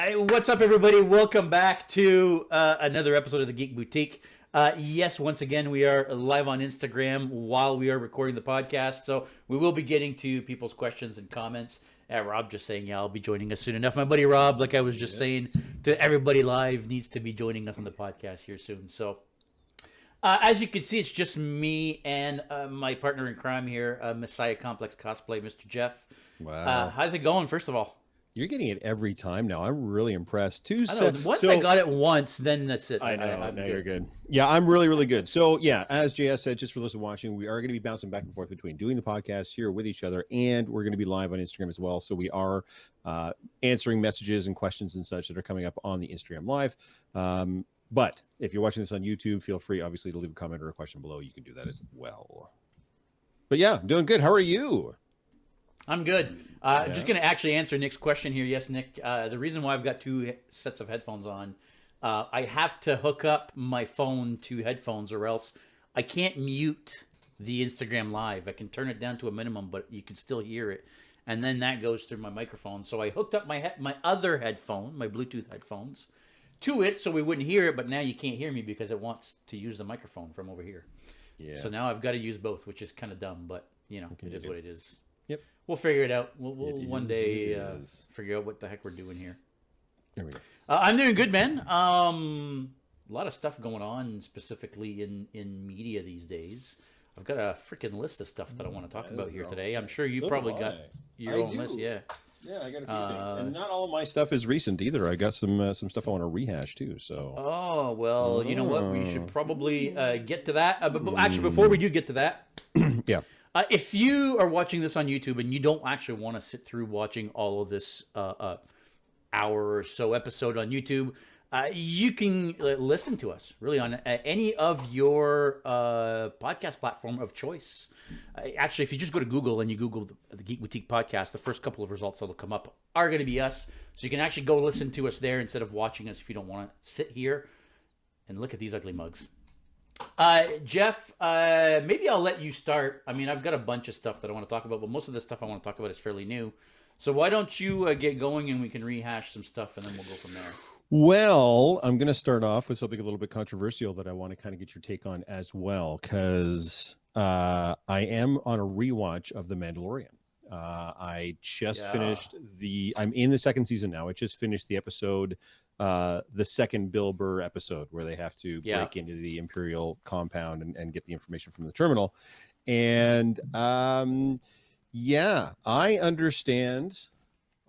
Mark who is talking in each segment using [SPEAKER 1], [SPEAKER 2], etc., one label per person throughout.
[SPEAKER 1] What's up, everybody? Welcome back to another episode of the Geek Boutique. Yes, once again, we are live on Instagram while we are recording the podcast, so we will be getting to people's questions and comments. Rob just saying, yeah, I'll be joining us soon enough. My buddy Rob, like I was just saying to everybody live, needs to be joining us on the podcast here soon. So, as you can see, it's just me and my partner in crime here, Messiah Complex Cosplay, Mr. Jeff.
[SPEAKER 2] Wow.
[SPEAKER 1] How's it going, first of all?
[SPEAKER 2] You're getting it every time now. I'm really impressed.
[SPEAKER 1] Once I got it once, then that's it.
[SPEAKER 2] I know. Now you're good. Yeah, I'm really, really good. So, yeah, as JS said, just for those watching, we are going to be bouncing back and forth between doing the podcast here with each other, and we're going to be live on Instagram as well. So we are answering messages and questions and such that are coming up on the Instagram Live. But if you're watching this on YouTube, feel free, obviously, to leave a comment or a question below. You can do that as well. But, yeah, I'm doing good. How are you?
[SPEAKER 1] I'm good. Just going to actually answer Nick's question here. Yes, Nick. The reason why I've got two sets of headphones on, I have to hook up my phone to headphones or else I can't mute the Instagram Live. I can turn it down to a minimum, but you can still hear it. And then that goes through my microphone. So I hooked up my other headphone, my Bluetooth headphones, to it so we wouldn't hear it. But now you can't hear me because it wants to use the microphone from over here. Yeah. So now I've got to use both, which is kind of dumb. But, you know, it is what it is.
[SPEAKER 2] Yep.
[SPEAKER 1] We'll figure it out. We'll one day figure out what the heck we're doing here.
[SPEAKER 2] There we go.
[SPEAKER 1] I'm doing good, man. A lot of stuff going on, specifically in media these days. I've got a freaking list of stuff that I want to talk about here today. I'm sure you probably got your own list. Yeah.
[SPEAKER 2] Yeah, I got a few things, and not all of my stuff is recent either. I got some stuff I want to rehash too. So.
[SPEAKER 1] Oh well, you know what? We should probably get to that. But actually, before we do get to that,
[SPEAKER 2] yeah.
[SPEAKER 1] If you are watching this on YouTube and you don't actually want to sit through watching all of this hour or so episode on YouTube, you can listen to us really on any of your podcast platform of choice. Actually, if you just go to Google and you Google the Geek Boutique podcast, the first couple of results that will come up are going to be us. So you can actually go listen to us there instead of watching us if you don't want to sit here and look at these ugly mugs. Jeff, maybe I'll let you start. I mean, I've got a bunch of stuff that I want to talk about, but most of the stuff I want to talk about is fairly new. So why don't you get going and we can rehash some stuff and then we'll go from there.
[SPEAKER 2] Well, I'm going to start off with something a little bit controversial that I want to kind of get your take on as well, because I am on a rewatch of The Mandalorian. I just finished I'm in the second season now. I just finished the episode, the second Bill Burr episode where they have to break into the Imperial compound and get the information from the terminal. And I understand.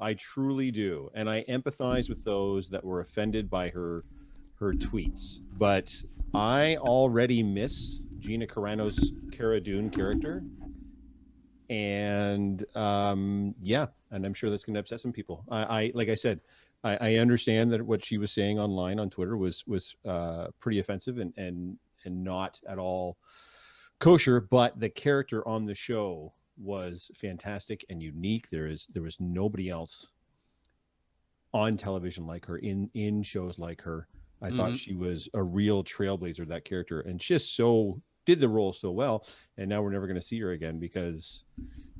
[SPEAKER 2] I truly do. And I empathize with those that were offended by her tweets. But I already miss Gina Carano's Cara Dune character. And and I'm sure that's going to upset some people. I like I said, I understand that what she was saying online on Twitter was pretty offensive and not at all kosher. But the character on the show was fantastic and unique. There was nobody else on television like her, in shows like her. I thought she was a real trailblazer, that character, and just did the role so well. And now we're never going to see her again, because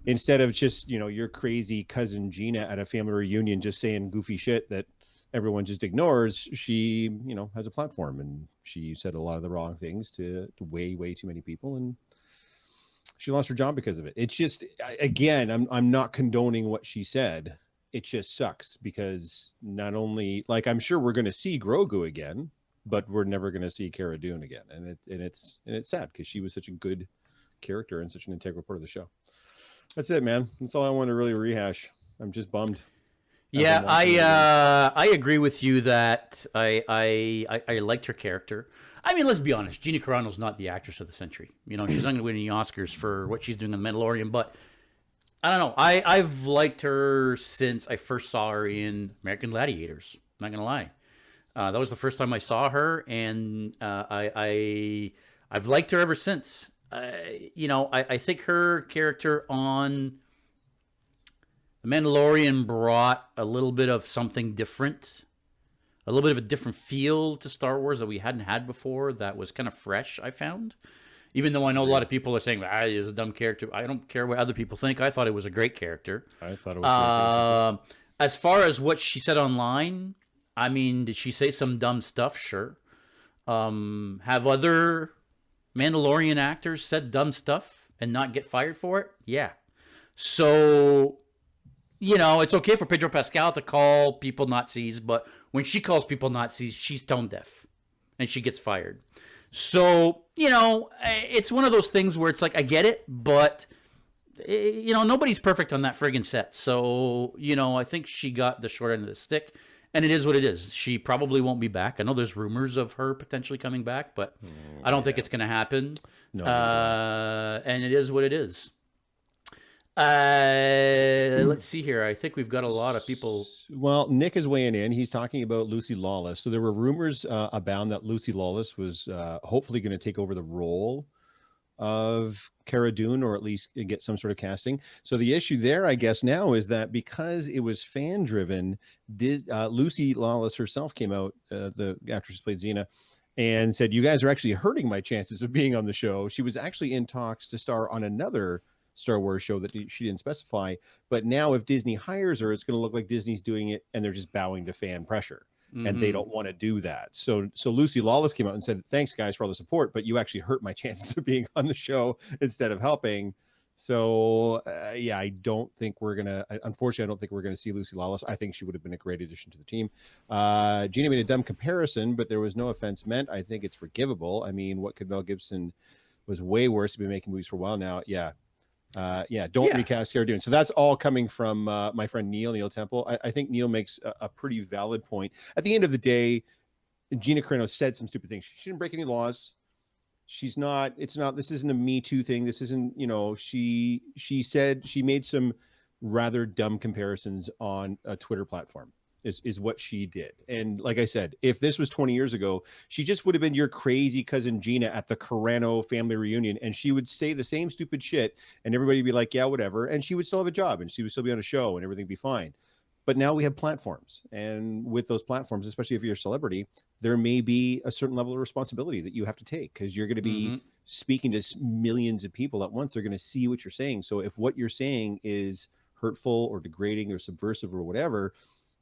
[SPEAKER 2] instead of just, your crazy cousin Gina at a family reunion just saying goofy shit that everyone just ignores, she, has a platform, and she said a lot of the wrong things to way too many people, and she lost her job because of it. It's just, again, I'm not condoning what she said. It just sucks, because not only, like, I'm sure we're going to see Grogu again, but we're never going to see Cara Dune again. And it's sad, because she was such a good character and such an integral part of the show. That's it, man. That's all I want to really rehash. I'm just bummed.
[SPEAKER 1] Yeah, I agree with you that I liked her character. I mean, let's be honest. Gina Carano's not the actress of the century. She's not going to win any Oscars for what she's doing in The Mandalorian. But I don't know. I've liked her since I first saw her in American Gladiators. I'm not going to lie. That was the first time I saw her, and I've liked her ever since. I think her character on The Mandalorian brought a little bit of something different. A little bit of a different feel to Star Wars that we hadn't had before, that was kind of fresh, I found. Even though I know a lot of people are saying, it was a dumb character. I don't care what other people think. I thought it was a great character.
[SPEAKER 2] I thought it was
[SPEAKER 1] as far as what she said online, I mean, did she say some dumb stuff? Sure. Have other Mandalorian actors said dumb stuff and not get fired for it? Yeah. So, it's okay for Pedro Pascal to call people Nazis, but when she calls people Nazis, she's tone deaf and she gets fired. So, it's one of those things where it's like, I get it, but, nobody's perfect on that friggin' set. So, I think she got the short end of the stick. And it is what it is. She probably won't be back. I know there's rumors of her potentially coming back, but I don't think it's going to happen.
[SPEAKER 2] No,
[SPEAKER 1] and it is what it is. Let's see here. I think we've got a lot of people.
[SPEAKER 2] Well, Nick is weighing in. He's talking about Lucy Lawless. So there were rumors abound that Lucy Lawless was hopefully going to take over the role of Cara Dune, or at least get some sort of casting. So the issue there, I guess, now is that because it was fan driven, Lucy Lawless herself came out, the actress who played Xena, and said, "You guys are actually hurting my chances of being on the show." She was actually in talks to star on another Star Wars show that she didn't specify. But now if Disney hires her, it's going to look like Disney's doing it and they're just bowing to fan pressure. And they don't want to do that. So Lucy Lawless came out and said, "Thanks guys for all the support, but you actually hurt my chances of being on the show instead of helping." So yeah, I don't think we're gonna. Unfortunately, I don't think we're gonna see Lucy Lawless. I think she would have been a great addition to the team. Gina made a dumb comparison, but there was no offense meant. I think it's forgivable. I mean, what could Mel Gibson was way worse. Been making movies for a while now. Don't recast Cara Dune. So that's all coming from my friend Neil Temple. I think Neil makes a pretty valid point. At the end of the day, Gina Carano said some stupid things. She didn't break any laws. This isn't a Me Too thing. This isn't, she said she made some rather dumb comparisons on a Twitter platform. Is what she did. And like I said, if this was 20 years ago, she just would have been your crazy cousin Gina at the Carano family reunion, and she would say the same stupid shit and everybody would be like, yeah, whatever. And she would still have a job and she would still be on a show and everything would be fine. But now we have platforms, and with those platforms, especially if you're a celebrity, there may be a certain level of responsibility that you have to take, because you're going to be speaking to millions of people at once. They're going to see what you're saying. So if what you're saying is hurtful or degrading or subversive or whatever,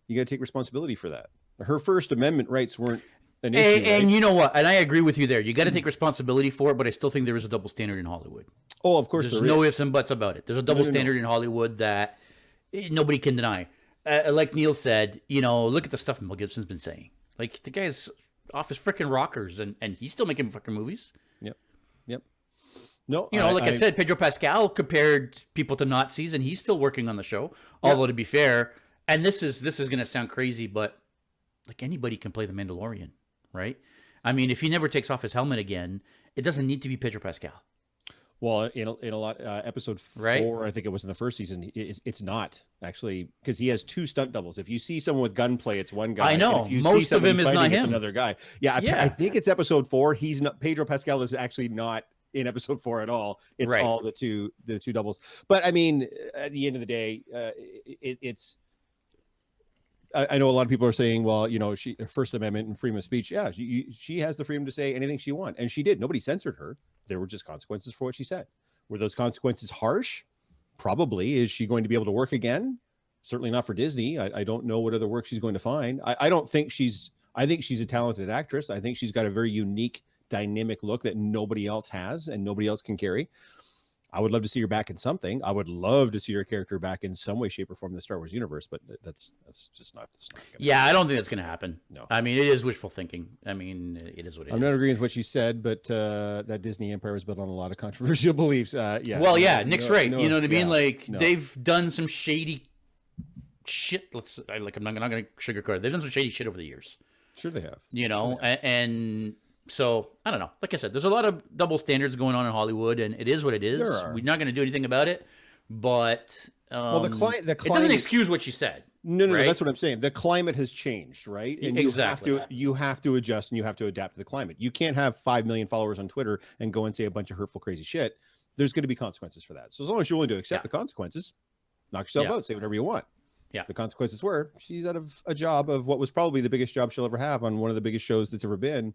[SPEAKER 2] you got to take responsibility for that. Her First Amendment rights weren't an issue.
[SPEAKER 1] And you know what? And I agree with you there. You got to take responsibility for it, but I still think there is a double standard in Hollywood.
[SPEAKER 2] Oh, of course.
[SPEAKER 1] There's no ifs and buts about it. There's a double standard in Hollywood that nobody can deny. Like Neil said, look at the stuff Mel Gibson's been saying. Like, the guy's off his freaking rockers, and he's still making fucking movies.
[SPEAKER 2] Yep. No,
[SPEAKER 1] I said, Pedro Pascal compared people to Nazis, and he's still working on the show. Although, to be fair, and this is going to sound crazy, but like, anybody can play the Mandalorian, right? I mean, if he never takes off his helmet again, it doesn't need to be Pedro Pascal.
[SPEAKER 2] Well, in a lot, episode 4, I think it was in the first season, it's not actually, because he has 2 stunt doubles. If you see someone with gunplay, it's one guy.
[SPEAKER 1] I know.
[SPEAKER 2] If you
[SPEAKER 1] Most
[SPEAKER 2] see
[SPEAKER 1] of him is not him.
[SPEAKER 2] It's another guy. I think it's episode 4. He's not. Pedro Pascal is actually not in episode 4 at all. It's all the two doubles. But I mean, at the end of the day, it's. I know a lot of people are saying, well, she First Amendment and freedom of speech. Yeah, she has the freedom to say anything she wants, and she did. Nobody censored her. There were just consequences for what she said. Were those consequences harsh? Probably. Is she going to be able to work again? Certainly not for Disney. I don't know what other work she's going to find. I think she's a talented actress. I think she's got a very unique, dynamic look that nobody else has and nobody else can carry. I would love to see her back in something. I would love to see her character back in some way, shape, or form in the Star Wars universe, but that's just not.
[SPEAKER 1] I don't think that's going to happen.
[SPEAKER 2] No,
[SPEAKER 1] I mean, it is wishful thinking. I mean, it is what it is.
[SPEAKER 2] I'm not agreeing with what she said, but that Disney empire was built on a lot of controversial beliefs.
[SPEAKER 1] Well, Nick's right. You know what I mean? They've done some shady shit. I'm not going to sugarcoat it. They've done some shady shit over the years.
[SPEAKER 2] Sure, they have.
[SPEAKER 1] And. So, I don't know. Like I said, there's a lot of double standards going on in Hollywood, and it is what it is. We're not going to do anything about it. But
[SPEAKER 2] the climate
[SPEAKER 1] it doesn't excuse what she said.
[SPEAKER 2] No, that's what I'm saying. The climate has changed, right? And
[SPEAKER 1] exactly.
[SPEAKER 2] You have to adjust and you have to adapt to the climate. You can't have 5 million followers on Twitter and go and say a bunch of hurtful, crazy shit. There's going to be consequences for that. So as long as you're willing to accept the consequences, knock yourself out, say whatever you want.
[SPEAKER 1] Yeah.
[SPEAKER 2] The consequences were she's out of a job of what was probably the biggest job she'll ever have on one of the biggest shows that's ever been.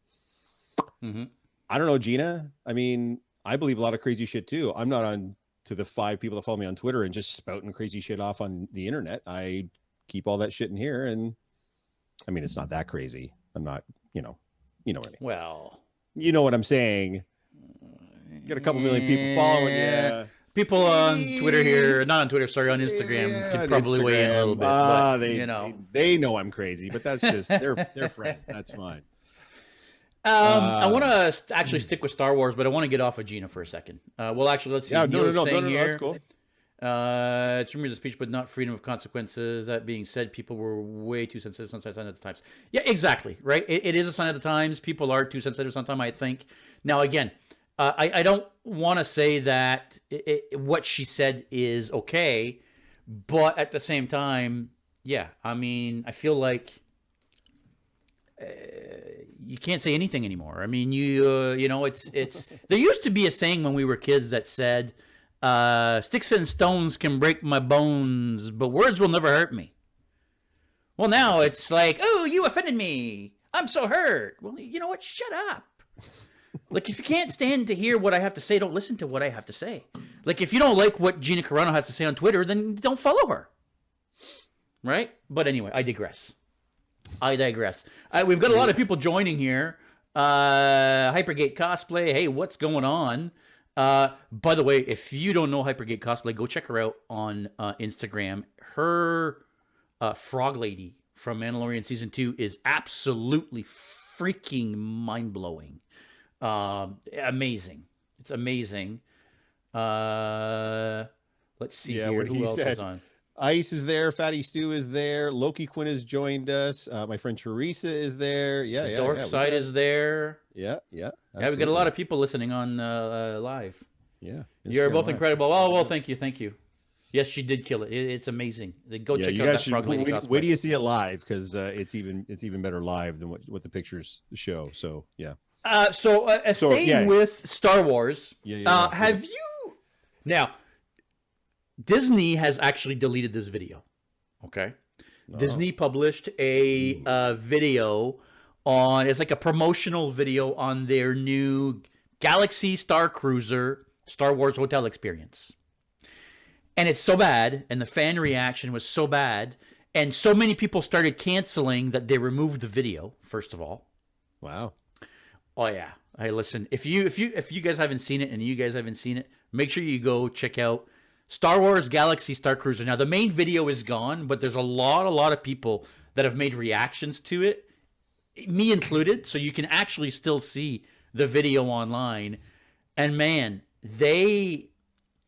[SPEAKER 2] I don't know, Gina. I mean, I believe a lot of crazy shit too. I'm not on to the 5 people that follow me on Twitter and just spouting crazy shit off on the internet. I keep all that shit in here. And I mean, it's not that crazy. I'm not, you know what I mean.
[SPEAKER 1] Well,
[SPEAKER 2] you know what I'm saying. Got a couple million people following you.
[SPEAKER 1] People on Twitter here, not on Twitter, sorry, on Instagram, could probably weigh in a little bit. But,
[SPEAKER 2] they know I'm crazy, but that's just they're friends. That's fine.
[SPEAKER 1] I want to actually stick with Star Wars, but I want to get off of Gina for a second. Well, actually, let's see.
[SPEAKER 2] Yeah,
[SPEAKER 1] no,
[SPEAKER 2] that's cool.
[SPEAKER 1] It's rumors of speech, but not freedom of consequences. That being said, people were way too sensitive sometimes at the times. Yeah, exactly. Right. It is a sign of the times. People are too sensitive sometimes, I think. Now, again, I don't want to say that what she said is okay, but at the same time, yeah, I mean, I feel like you can't say anything anymore. I mean, you know, it's there used to be a saying when we were kids that said, sticks and stones can break my bones, but words will never hurt me. Well, now it's like, oh, you offended me. I'm so hurt. Well, you know what? Shut up. Like, if you can't stand to hear what I have to say, don't listen to what I have to say. Like, if you don't like what Gina Carano has to say on Twitter, then don't follow her. Right? But anyway, I digress. We've got a lot of people joining here. Hypergate Cosplay. Hey, what's going on? By the way, if you don't know Hypergate Cosplay, go check her out on Instagram. Her Frog Lady from Mandalorian Season 2 is absolutely freaking mind-blowing. Amazing. It's amazing. Let's see here. Who else is on?
[SPEAKER 2] Ice is there. Fatty Stew is there. Loki Quinn has joined us. My friend Teresa is there. Yeah,
[SPEAKER 1] Dork Side is there.
[SPEAKER 2] Yeah.
[SPEAKER 1] Yeah, we've got a lot of people listening on live.
[SPEAKER 2] Yeah.
[SPEAKER 1] You're both incredible. Oh, well, thank you. Yes, she did kill it. It's amazing. Go check out that Frog Lady cosplay.
[SPEAKER 2] Wait till you see it live, because it's even better live than what the pictures show. So, yeah.
[SPEAKER 1] Staying with Star Wars, have you... Now, Disney has actually deleted this video, okay? Oh. Disney published a video on... It's like a promotional video on their new Galaxy Star Cruiser Star Wars hotel experience. And it's so bad, and the fan reaction was so bad, and so many people started canceling that they removed the video, first of all.
[SPEAKER 2] Wow.
[SPEAKER 1] Oh yeah. Hey, listen, if you guys haven't seen it, and you guys haven't seen it, make sure you go check out Star Wars Galaxy Star Cruiser. Now, the main video is gone, but there's a lot of people that have made reactions to it, me included, so you can actually still see the video online. And man,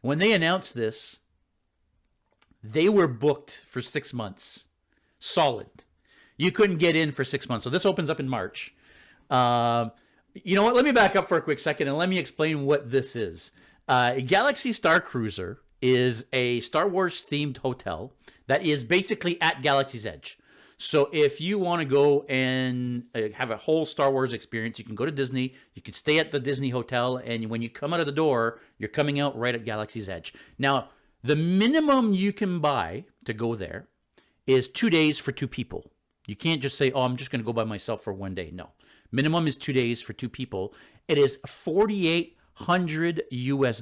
[SPEAKER 1] when they announced this, they were booked for 6 months. Solid. You couldn't get in for 6 months. So this opens up in March. You know what? Let me back up for a quick second and let me explain what this is. Galaxy Star Cruiser is a Star Wars themed hotel that is basically at Galaxy's Edge. So if you want to go and have a whole Star Wars experience, you can go to Disney, you can stay at the Disney hotel, and when you come out of the door, you're coming out right at Galaxy's Edge. Now, the minimum you can buy to go there is 2 days for 2 people. You can't just say, oh, I'm just going to go by myself for 1 day. No. Minimum is 2 days for 2 people. It is $4,800 US.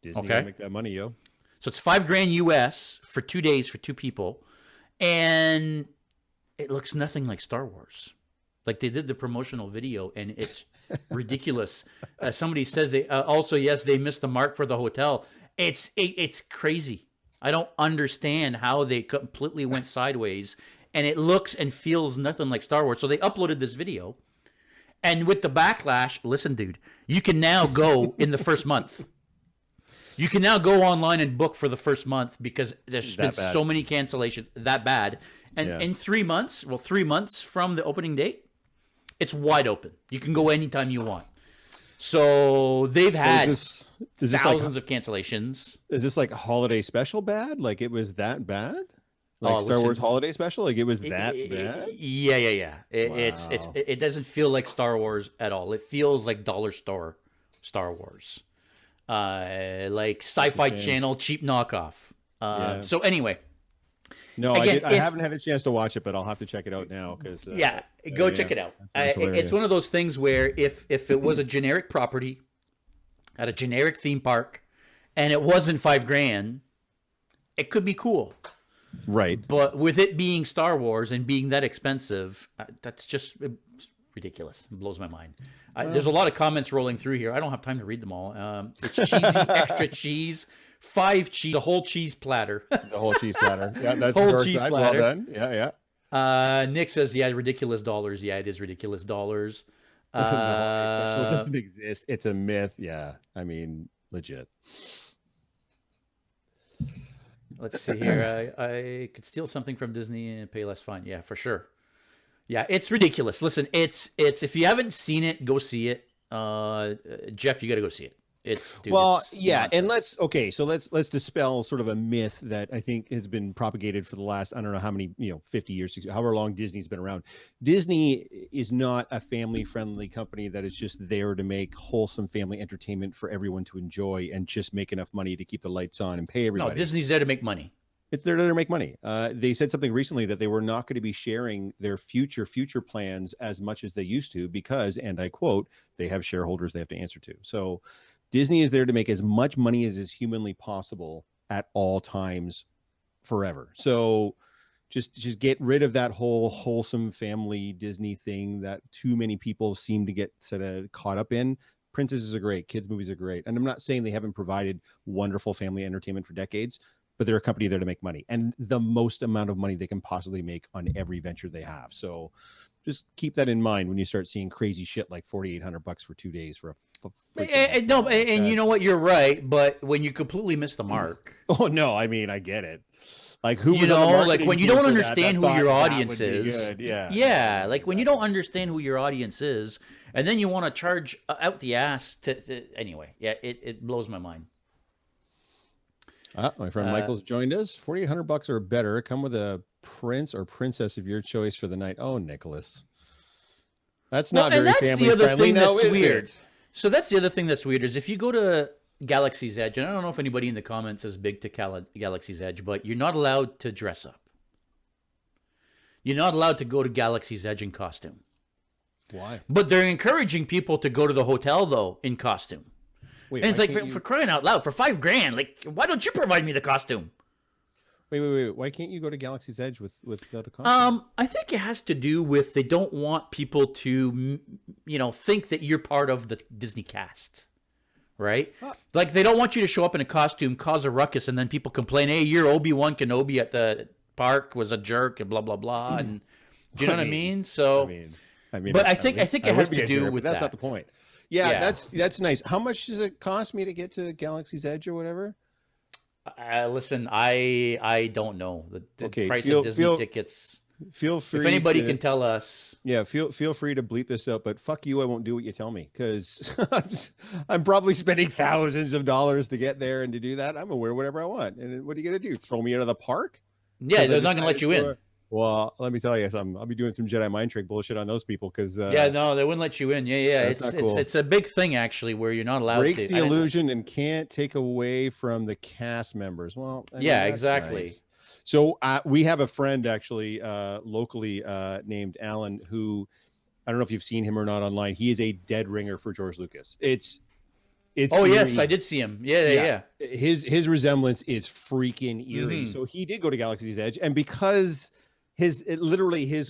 [SPEAKER 2] Disney can make that money, yo.
[SPEAKER 1] So it's $5,000 US for 2 days for 2 people. And it looks nothing like Star Wars. Like, they did the promotional video, and it's ridiculous. Somebody says they missed the mark for the hotel. It's crazy. I don't understand how they completely went sideways, and it looks and feels nothing like Star Wars. So they uploaded this video, and with the backlash, listen, dude, you can now go in the first month. You can now go online and book for the first month because there's been so many cancellations. That bad. And in 3 months, 3 months from the opening date, it's wide open. You can go anytime you want. So they've had thousands of cancellations.
[SPEAKER 2] Is this like a holiday special bad? Like it was that bad? Like Star Wars holiday special? Like it was that bad?
[SPEAKER 1] Yeah. It doesn't feel like Star Wars at all. It feels like dollar store Star Wars. Like Sci-Fi Channel cheap knockoff. So anyway.
[SPEAKER 2] No, again, I haven't had a chance to watch it, but I'll have to check it out now because
[SPEAKER 1] go check it out. It's one of those things where if it was a generic property at a generic theme park and it wasn't $5,000, it could be cool.
[SPEAKER 2] Right.
[SPEAKER 1] But with it being Star Wars and being that expensive, that's just ridiculous. It blows my mind. There's a lot of comments rolling through here. I don't have time to read them all. It's cheesy, extra cheese, 5 cheese, a whole cheese platter.
[SPEAKER 2] The whole cheese platter. Yeah, that's
[SPEAKER 1] Whole
[SPEAKER 2] the dark
[SPEAKER 1] cheese
[SPEAKER 2] side.
[SPEAKER 1] platter.
[SPEAKER 2] Well done. Yeah, yeah.
[SPEAKER 1] Nick says, yeah, ridiculous dollars. Yeah, it is ridiculous dollars.
[SPEAKER 2] The holiday special doesn't exist. It's a myth. Yeah, I mean, legit.
[SPEAKER 1] Let's see here. I could steal something from Disney and pay less fine. Yeah, for sure. Yeah, it's ridiculous. Listen, it's if you haven't seen it, go see it. Jeff, you got to go see it. It's
[SPEAKER 2] yeah, and
[SPEAKER 1] nonsense.
[SPEAKER 2] let's dispel sort of a myth that I think has been propagated for the last, I don't know how many, 50 years, 60, however long Disney's been around. Disney is not a family-friendly company that is just there to make wholesome family entertainment for everyone to enjoy and just make enough money to keep the lights on and pay everybody.
[SPEAKER 1] No, Disney's there to make money.
[SPEAKER 2] They're there to make money. They said something recently that they were not going to be sharing their future plans as much as they used to because, and I quote, they have shareholders they have to answer to. So Disney is there to make as much money as is humanly possible at all times forever. So just get rid of that whole wholesome family Disney thing that too many people seem to get sort of caught up in. Princesses are great. Kids movies are great. And I'm not saying they haven't provided wonderful family entertainment for decades, but they're a company there to make money and the most amount of money they can possibly make on every venture they have. So just keep that in mind when you start seeing crazy shit like $4,800 for 2 days for a
[SPEAKER 1] and you know what, you're right, but when you completely miss the mark.
[SPEAKER 2] Oh no, I mean, I get it. Like who was
[SPEAKER 1] like when you don't understand who your audience is.
[SPEAKER 2] Yeah,
[SPEAKER 1] like when you don't understand who your audience is, and then you want to charge out the ass to anyway. Yeah, it blows my mind.
[SPEAKER 2] My friend Michael's joined us. $4,800 or better. Come with a prince or princess of your choice for the night. Oh, Nicholas, that's not very family friendly.
[SPEAKER 1] That's weird. So that's the other thing that's weird is if you go to Galaxy's Edge, and I don't know if anybody in the comments is big to Galaxy's Edge, but you're not allowed to dress up. You're not allowed to go to Galaxy's Edge in costume.
[SPEAKER 2] Why?
[SPEAKER 1] But they're encouraging people to go to the hotel though in costume.
[SPEAKER 2] Wait,
[SPEAKER 1] and it's like for crying out loud, for $5,000, like why don't you provide me the costume?
[SPEAKER 2] Wait. Why can't you go to Galaxy's Edge without a costume?
[SPEAKER 1] I think it has to do with they don't want people to, think that you're part of the Disney cast, right? Like they don't want you to show up in a costume, cause a ruckus, and then people complain, "Hey, you're Obi-Wan Kenobi at the park was a jerk," and blah blah blah. And do you know what I mean? So, but I think it has to do with that.
[SPEAKER 2] That's not the point. Yeah, that's nice. How much does it cost me to get to Galaxy's Edge or whatever?
[SPEAKER 1] Listen, I don't know the price of Disney tickets.
[SPEAKER 2] Feel free.
[SPEAKER 1] If anybody can tell us.
[SPEAKER 2] Yeah, feel free to bleep this out. But fuck you, I won't do what you tell me because I'm probably spending thousands of dollars to get there and to do that. I'm gonna wear whatever I want. And what are you gonna do? Throw me out of the park?
[SPEAKER 1] Yeah, they're not gonna let you in.
[SPEAKER 2] Well, let me tell you, I'll be doing some Jedi mind trick bullshit on those people because
[SPEAKER 1] yeah, no, they wouldn't let you in. Yeah, it's a big thing actually where you're not allowed
[SPEAKER 2] breaks the illusion and can't take away from the cast members. Well,
[SPEAKER 1] exactly.
[SPEAKER 2] Nice. So we have a friend actually locally named Alan who I don't know if you've seen him or not online. He is a dead ringer for George Lucas. It's
[SPEAKER 1] oh eerie. Yes, I did see him. Yeah.
[SPEAKER 2] His resemblance is freaking eerie. So he did go to Galaxy's Edge, and because his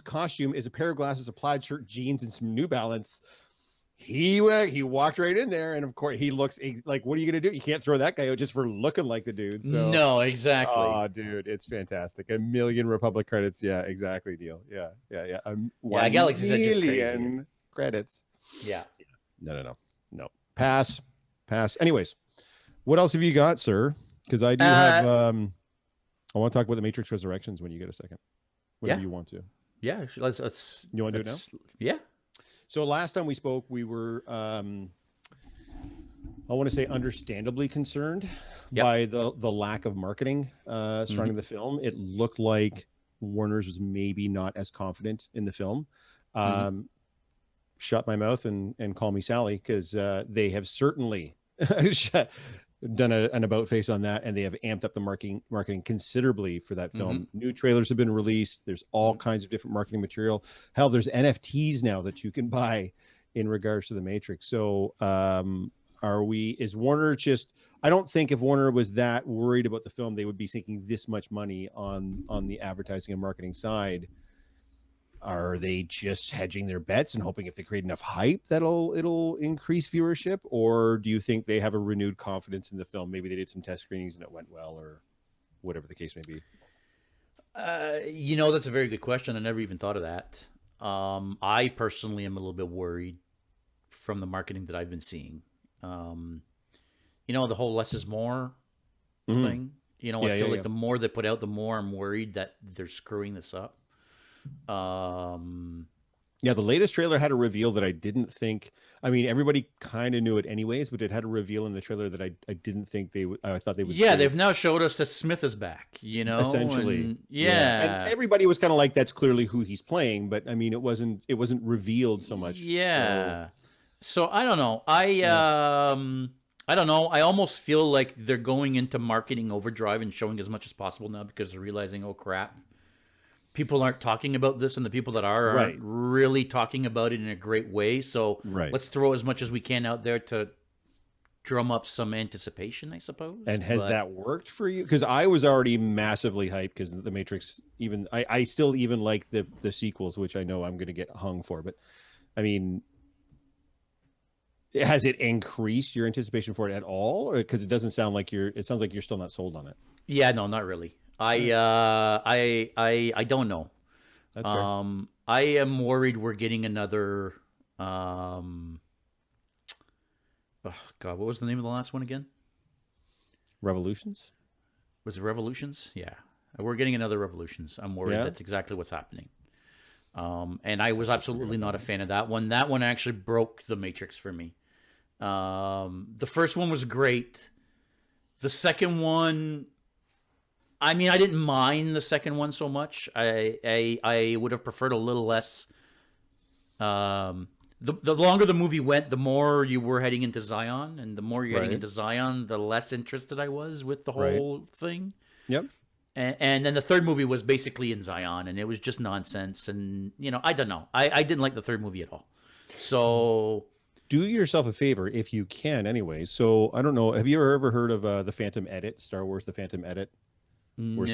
[SPEAKER 2] costume is a pair of glasses, a plaid shirt, jeans, and some New Balance. He walked right in there, and of course he looks like, what are you gonna do? You can't throw that guy out just for looking like the dude. So
[SPEAKER 1] no, exactly.
[SPEAKER 2] Oh, dude, it's fantastic. 1 million Republic credits. Yeah, exactly. Deal. Yeah.
[SPEAKER 1] Galaxy's Edge is crazy.
[SPEAKER 2] Credits.
[SPEAKER 1] Yeah.
[SPEAKER 2] No. Pass. Anyways, what else have you got, sir? Because I do have. I want to talk about the Matrix Resurrections when you get a second. Whatever you want to.
[SPEAKER 1] Yeah, let's.
[SPEAKER 2] You want to do it now?
[SPEAKER 1] Yeah.
[SPEAKER 2] So last time we spoke, we were, I want to say, understandably concerned by the lack of marketing surrounding the film. It looked like Warner's was maybe not as confident in the film. Shut my mouth and call me Sally, because they have certainly done an about face on that, and they have amped up the marketing considerably for that film. New trailers have been released. There's all kinds of different marketing material. Hell, there's NFTs now that you can buy in regards to the Matrix. So Is Warner just, I don't think if Warner was that worried about the film, they would be sinking this much money on the advertising and marketing side. Are they just hedging their bets and hoping if they create enough hype that it'll increase viewership? Or do you think they have a renewed confidence in the film? Maybe they did some test screenings and it went well, or whatever the case may be.
[SPEAKER 1] That's a very good question. I never even thought of that. I personally am a little bit worried from the marketing that I've been seeing. The whole less is more thing. I feel like the more they put out, the more I'm worried that they're screwing this up.
[SPEAKER 2] The latest trailer had a reveal that I didn't think. I mean, everybody kind of knew it anyways, but it had a reveal in the trailer that I didn't think they would. I thought they would.
[SPEAKER 1] Yeah, they've now showed us that Smith is back.
[SPEAKER 2] Essentially,
[SPEAKER 1] and
[SPEAKER 2] everybody was kind of like, "That's clearly who he's playing," but I mean, it wasn't revealed so much.
[SPEAKER 1] Yeah. So I don't know. I don't know. I almost feel like they're going into marketing overdrive and showing as much as possible now because they're realizing, oh crap, people aren't talking about this, and the people that aren't really talking about it in a great way. So let's throw as much as we can out there to drum up some anticipation, I suppose.
[SPEAKER 2] And has that worked for you? Because I was already massively hyped because the Matrix, even I still even like the sequels, which I know I'm going to get hung for. But I mean, has it increased your anticipation for it at all? Because it doesn't sound like it sounds like you're still not sold on it.
[SPEAKER 1] Yeah, no, not really. I don't know.
[SPEAKER 2] That's fair.
[SPEAKER 1] I am worried we're getting another. Oh God, what was the name of the last one again?
[SPEAKER 2] Revolutions.
[SPEAKER 1] Was it Revolutions? Yeah, we're getting another Revolutions. I'm worried that's exactly what's happening. And I was absolutely not a fan of that one. That one actually broke the Matrix for me. The first one was great. The second one, I mean, I didn't mind the second one so much. I would have preferred a little less. The longer the movie went, the more you were heading into Zion, and the more you're heading into Zion, the less interested I was with the whole thing.
[SPEAKER 2] Yep.
[SPEAKER 1] And then the third movie was basically in Zion, and it was just nonsense. And I don't know. I didn't like the third movie at all. So
[SPEAKER 2] do yourself a favor if you can, anyway. So I don't know. Have you ever heard of the Phantom Edit, Star Wars: The Phantom Edit? Where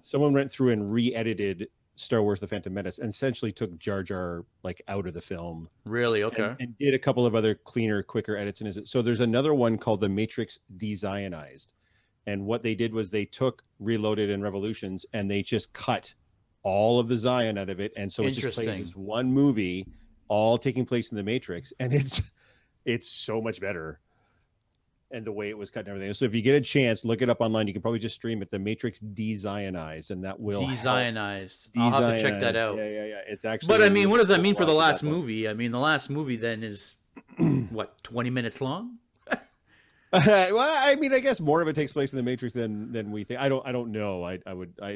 [SPEAKER 2] someone went through and re-edited Star Wars: The Phantom Menace and essentially took Jar Jar out of the film.
[SPEAKER 1] Really? Okay.
[SPEAKER 2] And did a couple of other cleaner, quicker edits. So there's another one called The Matrix Dezionized. And what they did was they took Reloaded and Revolutions and they just cut all of the Zion out of it. And so it just plays as one movie, all taking place in the Matrix. And it's so much better. And the way it was cut and everything. So if you get a chance, look it up online. You can probably just stream it. The Matrix Dezionized, and that will
[SPEAKER 1] Dezionized. I'll have to check that out.
[SPEAKER 2] Yeah. It's actually.
[SPEAKER 1] But I mean, what does that mean for the last movie? I mean, the last movie then is what, 20 minutes long?
[SPEAKER 2] Well, I mean, I guess more of it takes place in the Matrix than we think. I don't know. I'd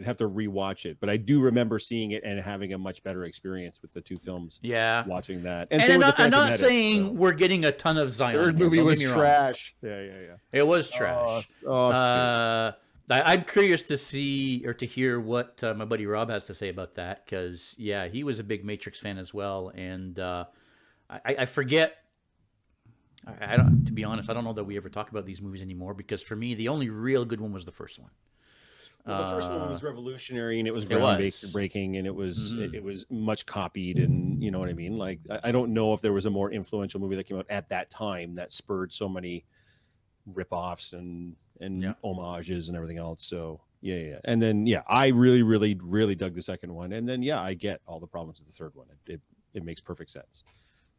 [SPEAKER 2] have to rewatch it, but I do remember seeing it and having a much better experience with the two films.
[SPEAKER 1] Yeah,
[SPEAKER 2] watching that.
[SPEAKER 1] And I'm not saying we're getting a ton of Zion.
[SPEAKER 2] Third movie was trash. Yeah.
[SPEAKER 1] It was trash. I'm curious to see or to hear what my buddy Rob has to say about that, because he was a big Matrix fan as well, and I forget. I don't. To be honest, I don't know that we ever talk about these movies anymore, because for me, the only real good one was the first one.
[SPEAKER 2] Well, the first one was revolutionary, and it was groundbreaking, and it was it was much copied, and you know what I mean. Like, I don't know if there was a more influential movie that came out at that time that spurred so many rip-offs and homages and everything else. So yeah. And then I really dug the second one, and then I get all the problems with the third one. It makes perfect sense.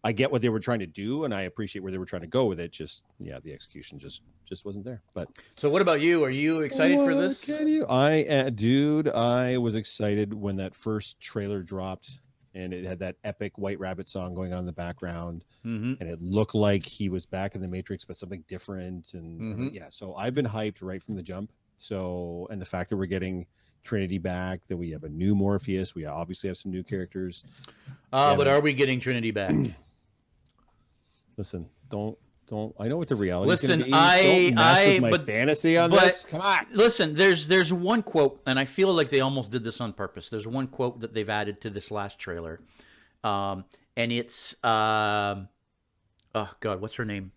[SPEAKER 2] I get what they were trying to do, and I appreciate where they were trying to go with it. Just the execution just wasn't there. But
[SPEAKER 1] so, what about you? Are you excited for this?
[SPEAKER 2] Dude, I was excited when that first trailer dropped, and it had that epic White Rabbit song going on in the background, and it looked like he was back in the Matrix, but something different. And so I've been hyped right from the jump. So, and the fact that we're getting Trinity back, that we have a new Morpheus, we obviously have some new characters.
[SPEAKER 1] But are we getting Trinity back?
[SPEAKER 2] Listen, don't. I know what the reality is.
[SPEAKER 1] Listen,
[SPEAKER 2] don't mess with my fantasy on this. Come on.
[SPEAKER 1] Listen, there's one quote, and I feel like they almost did this on purpose. There's one quote that they've added to this last trailer, and it's oh God, what's her name?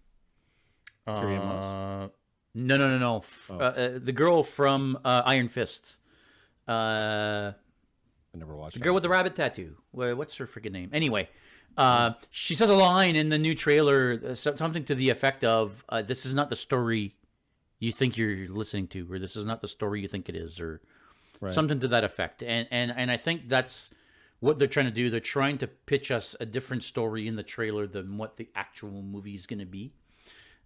[SPEAKER 2] Carrie-Anne Moss?
[SPEAKER 1] No. The girl from Iron Fists.
[SPEAKER 2] I never watched
[SPEAKER 1] The
[SPEAKER 2] that
[SPEAKER 1] girl with the rabbit tattoo. What's her freaking name? Anyway, she says a line in the new trailer, something to the effect of, "This is not the story you think you're listening to," or "This is not the story you think it is," or something to that effect. And I think that's what they're trying to do. They're trying to pitch us a different story in the trailer than what the actual movie is going to be.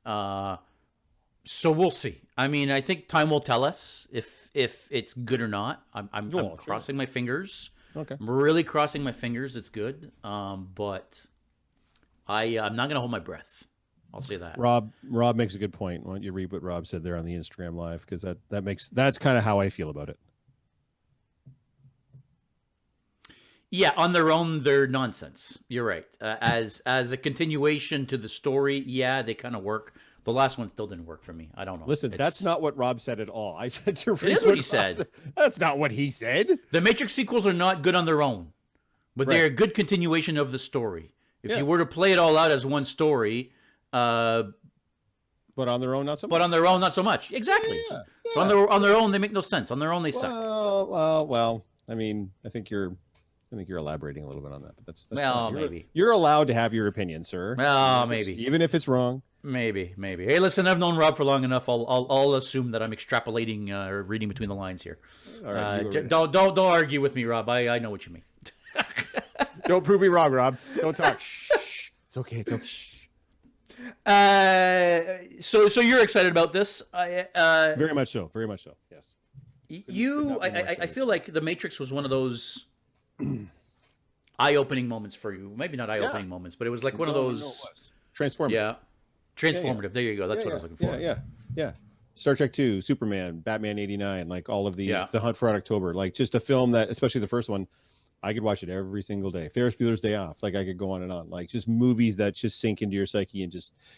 [SPEAKER 1] So we'll see. I mean, I think time will tell us if it's good or not. I'm crossing my fingers.
[SPEAKER 2] Okay.
[SPEAKER 1] I'm really crossing my fingers. It's good. But I'm not going to hold my breath. I'll say that.
[SPEAKER 2] Rob makes a good point. Why don't you read what Rob said there on the Instagram Live? Because that's kind of how I feel about it.
[SPEAKER 1] Yeah, on their own, they're nonsense. You're right. As a continuation to the story, yeah, they kind of work. The last one still didn't work for me. I don't know.
[SPEAKER 2] Listen, that's not what Rob said at all. I said to read
[SPEAKER 1] It is what he said.
[SPEAKER 2] That's not what he said.
[SPEAKER 1] The Matrix sequels are not good on their own, but they're a good continuation of the story. If you were to play it all out as one story,
[SPEAKER 2] but on their own, not so much.
[SPEAKER 1] But on their own, not so much. Exactly.
[SPEAKER 2] Yeah.
[SPEAKER 1] So on their own, they make no sense. On their own, they suck.
[SPEAKER 2] Well. I mean, I think you're elaborating a little bit on that, but that's fine.
[SPEAKER 1] Maybe
[SPEAKER 2] you're allowed to have your opinion, sir.
[SPEAKER 1] Well, maybe,
[SPEAKER 2] even if it's wrong.
[SPEAKER 1] Maybe. Hey, listen, I've known Rob for long enough. I'll assume that I'm extrapolating or reading between the lines here.
[SPEAKER 2] All right,
[SPEAKER 1] don't argue with me, Rob. I know what you mean.
[SPEAKER 2] Don't prove me wrong, Rob. Don't talk. Shh. It's okay.
[SPEAKER 1] So you're excited about this?
[SPEAKER 2] Very much so. Yes.
[SPEAKER 1] I feel like The Matrix was one of those eye-opening moments for you. Maybe not eye-opening moments, but it was like one of those
[SPEAKER 2] transformative.
[SPEAKER 1] Yeah. Transformative. There you go. That's what I was looking for.
[SPEAKER 2] Yeah. Star Trek 2, Superman, Batman 89, like all of these, The Hunt for Red October, like just a film that, especially the first one, I could watch it every single day. Ferris Bueller's Day Off, like I could go on and on, like just movies that just sink into your psyche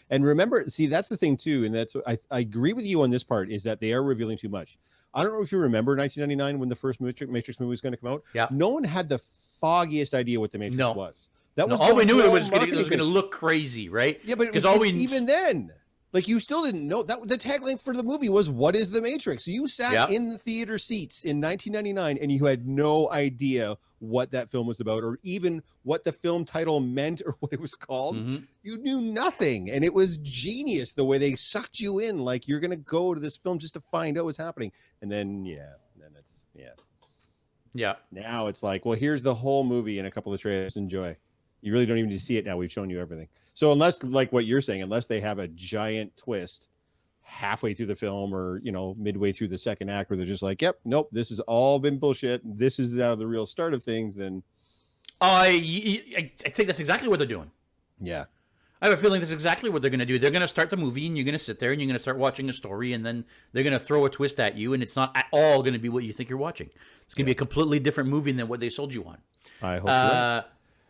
[SPEAKER 2] and remember, see, that's the thing too. And that's what I agree with you on this part, is that they are revealing too much. I don't know if you remember 1999 when the first Matrix movie was going to come out.
[SPEAKER 1] Yeah.
[SPEAKER 2] No one had the foggiest idea what the Matrix was. That was
[SPEAKER 1] all we knew. It was going to look crazy, right?
[SPEAKER 2] Yeah, but even then, like you still didn't know that the tagline for the movie was "What is the Matrix?" So you sat in the theater seats in 1999 and you had no idea what that film was about, or even what the film title meant, or what it was called. Mm-hmm. You knew nothing, and it was genius the way they sucked you in. Like you're going to go to this film just to find out what's happening, and then it's Now it's like, well, here's the whole movie in a couple of trailers. Enjoy. You really don't even need to see it now. We've shown you everything. So unless, like what you're saying, unless they have a giant twist halfway through the film, or midway through the second act, where they're just like, "Yep, nope, this has all been bullshit. This is now the real start of things," then
[SPEAKER 1] I think that's exactly what they're doing.
[SPEAKER 2] Yeah,
[SPEAKER 1] I have a feeling that's exactly what they're going to do. They're going to start the movie, and you're going to sit there, and you're going to start watching a story, and then they're going to throw a twist at you, and it's not at all going to be what you think you're watching. It's going to be a completely different movie than what they sold you on.
[SPEAKER 2] I hope so.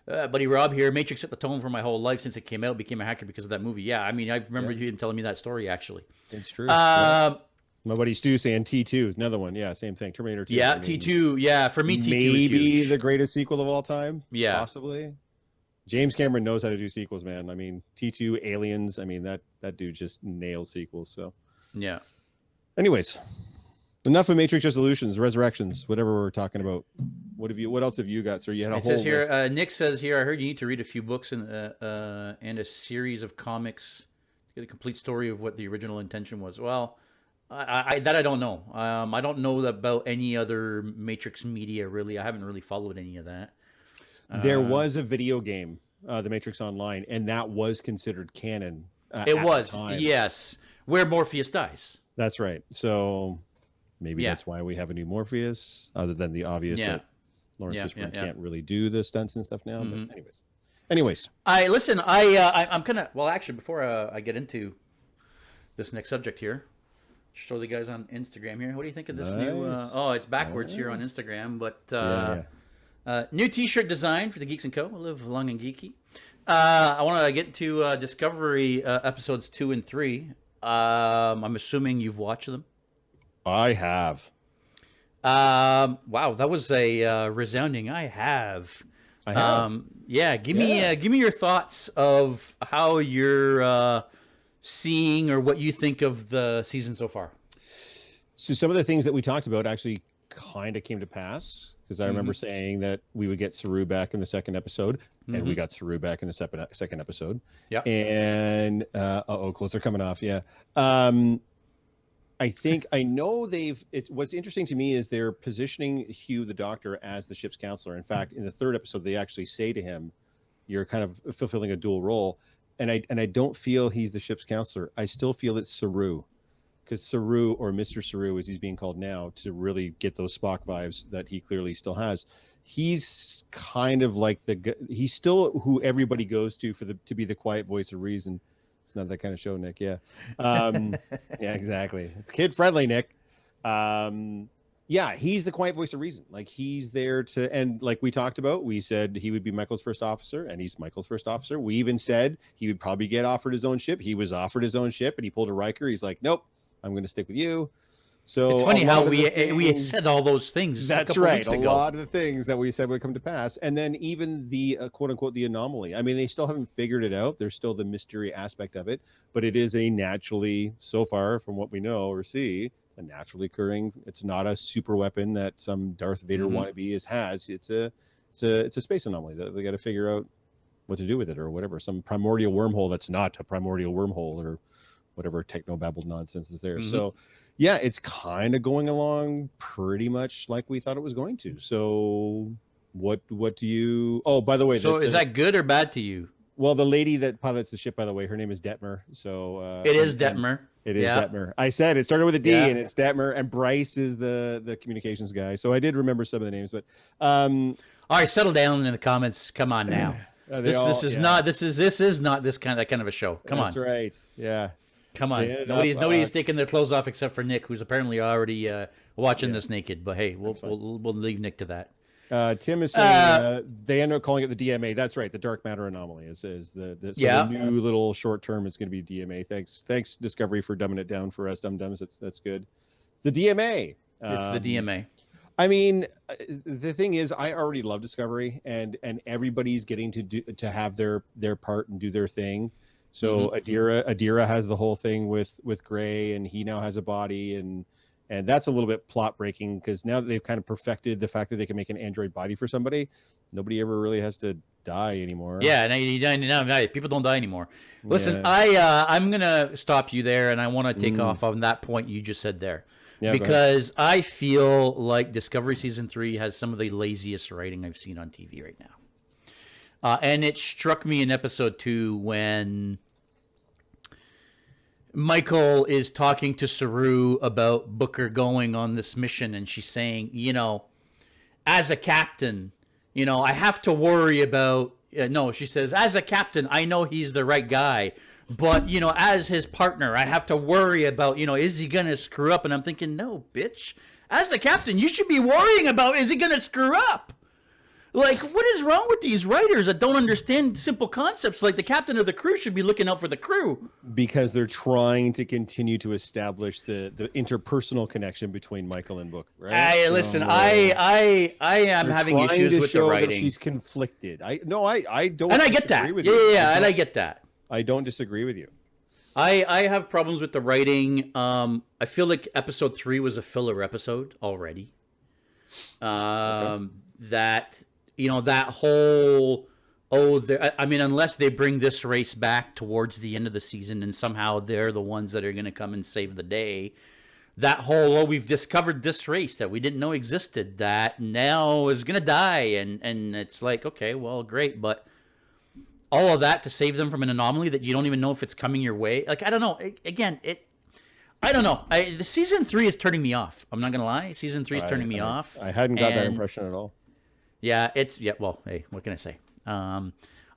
[SPEAKER 1] Buddy Rob here, Matrix set the tone for my whole life since it came out. Became a hacker because of that movie. Yeah, I mean, I remember you telling me that story, actually.
[SPEAKER 2] It's true. My buddy Stu saying T2, another one. Yeah, same thing. Terminator 2.
[SPEAKER 1] Yeah, T2. Yeah, for me, T2
[SPEAKER 2] maybe
[SPEAKER 1] is
[SPEAKER 2] the greatest sequel of all time.
[SPEAKER 1] Yeah.
[SPEAKER 2] Possibly. James Cameron knows how to do sequels, man. I mean, T2, Aliens. I mean, that dude just nails sequels. So,
[SPEAKER 1] yeah.
[SPEAKER 2] Anyways, enough of Matrix Resolutions, Resurrections, whatever we're talking about. What else have you got, sir? You had a whole
[SPEAKER 1] list.
[SPEAKER 2] Here,
[SPEAKER 1] Nick says here, I heard you need to read a few books and a series of comics to get a complete story of what the original intention was. Well, I don't know. I don't know about any other Matrix media, really. I haven't really followed any of that.
[SPEAKER 2] There was a video game, The Matrix Online, and that was considered canon.
[SPEAKER 1] It was, yes, where Morpheus dies.
[SPEAKER 2] That's right. So maybe that's why we have a new Morpheus, other than the obvious that Lawrence Fishburne can't really do the stunts and stuff now. Mm-hmm. But anyways.
[SPEAKER 1] I'm kind of, well, actually, before I get into this next subject here, show the guys on Instagram here. What do you think of this new? It's backwards here on Instagram, but new T-shirt design for the Geeks and Co. We live long and geeky. I want to get to Discovery episodes 2 and 3. I'm assuming you've watched them.
[SPEAKER 2] I have.
[SPEAKER 1] Wow, that was a resounding I have. Yeah, give me your thoughts of how you're seeing or what you think of the season so far.
[SPEAKER 2] So some of the things that we talked about actually kind of came to pass, because I remember saying that we would get Saru back in the second episode, and we got Saru back in the second episode.
[SPEAKER 1] Yeah.
[SPEAKER 2] And clothes are coming off. Yeah. I know what's interesting to me is they're positioning Hugh the Doctor as the ship's counselor. In fact, in the third episode, they actually say to him, "You're kind of fulfilling a dual role." And I don't feel he's the ship's counselor. I still feel it's Saru, because Saru, or Mr. Saru as he's being called now, to really get those Spock vibes that he clearly still has. He's kind of like he's still who everybody goes to to be the quiet voice of reason. It's not that kind of show, Nick. Yeah. Yeah, exactly. It's kid friendly, Nick. Yeah, he's the quiet voice of reason. Like, he's there to, and like we talked about, we said he would be Michael's first officer, and he's Michael's first officer. We even said he would probably get offered his own ship. He was offered his own ship, and he pulled a Riker. He's like, nope, I'm going to stick with you. So
[SPEAKER 1] it's funny how we said all those things.
[SPEAKER 2] That's right. A lot of the things that we said would come to pass. And then even the quote unquote, the anomaly. I mean, they still haven't figured it out. There's still the mystery aspect of it, but it is a naturally, so far from what we know or see, a naturally occurring. It's not a super weapon that some Darth Vader wannabe has. It's a space anomaly that they got to figure out what to do with it or whatever. Some primordial wormhole that's not a primordial wormhole, or whatever techno-babbled nonsense is there. So yeah, it's kind of going along pretty much like we thought it was going to. So what do you, oh, by the way,
[SPEAKER 1] so is that good or bad to you?
[SPEAKER 2] Well, the lady that pilots the ship, by the way, her name is Detmer. So
[SPEAKER 1] it is Detmer.
[SPEAKER 2] It is Detmer. I said it started with a D, and it's Detmer, and Bryce is the communications guy. So I did remember some of the names, but
[SPEAKER 1] all right, settle down in the comments. Come on now. This is not that kind of a show. Come on.
[SPEAKER 2] That's right. Yeah.
[SPEAKER 1] Come on. Nobody's taking their clothes off except for Nick, who's apparently already watching this naked. But hey, we'll leave Nick to that.
[SPEAKER 2] Tim is saying they end up calling it the DMA. That's right. The dark matter anomaly is the new little short term is going to be DMA. Thanks Discovery for dumbing it down for us dum-dums. That's good. It's the DMA.
[SPEAKER 1] It's the DMA.
[SPEAKER 2] I mean, the thing is, I already love Discovery, and everybody's getting to have their part and do their thing. So Adira has the whole thing with Gray, and he now has a body, and that's a little bit plot breaking, because now that they've kind of perfected the fact that they can make an android body for somebody, nobody ever really has to die anymore.
[SPEAKER 1] Yeah, now people don't die anymore. Listen, I'm gonna stop you there, and I want to take off on that point you just said there. Yeah, because I feel like Discovery Season 3 has some of the laziest writing I've seen on TV right now. And it struck me in episode 2 when Michael is talking to Saru about Booker going on this mission, and she's saying, as a captain, I have to worry about... no, she says, as a captain, I know he's the right guy. But, as his partner, I have to worry about, is he going to screw up? And I'm thinking, no, bitch. As the captain, you should be worrying about, is he going to screw up? Like, what is wrong with these writers that don't understand simple concepts? Like, the captain of the crew should be looking out for the crew.
[SPEAKER 2] Because they're trying to continue to establish the interpersonal connection between Michael and Book, right?
[SPEAKER 1] I am having issues with the writing.
[SPEAKER 2] That she's conflicted. I don't.
[SPEAKER 1] And I get that. Yeah, and I get that.
[SPEAKER 2] I don't disagree with you.
[SPEAKER 1] I have problems with the writing. I feel like episode 3 was a filler episode already. That that whole unless they bring this race back towards the end of the season and somehow they're the ones that are going to come and save the day. That whole we've discovered this race that we didn't know existed that now is going to die, and it's like, okay, well, great, but all of that to save them from an anomaly that you don't even know if it's coming your way. Like, I don't know. I don't know. The season 3 is turning me off. I'm not gonna lie. Season 3 is turning me off.
[SPEAKER 2] I hadn't got that impression at all.
[SPEAKER 1] Yeah, well, hey, what can I say? I'm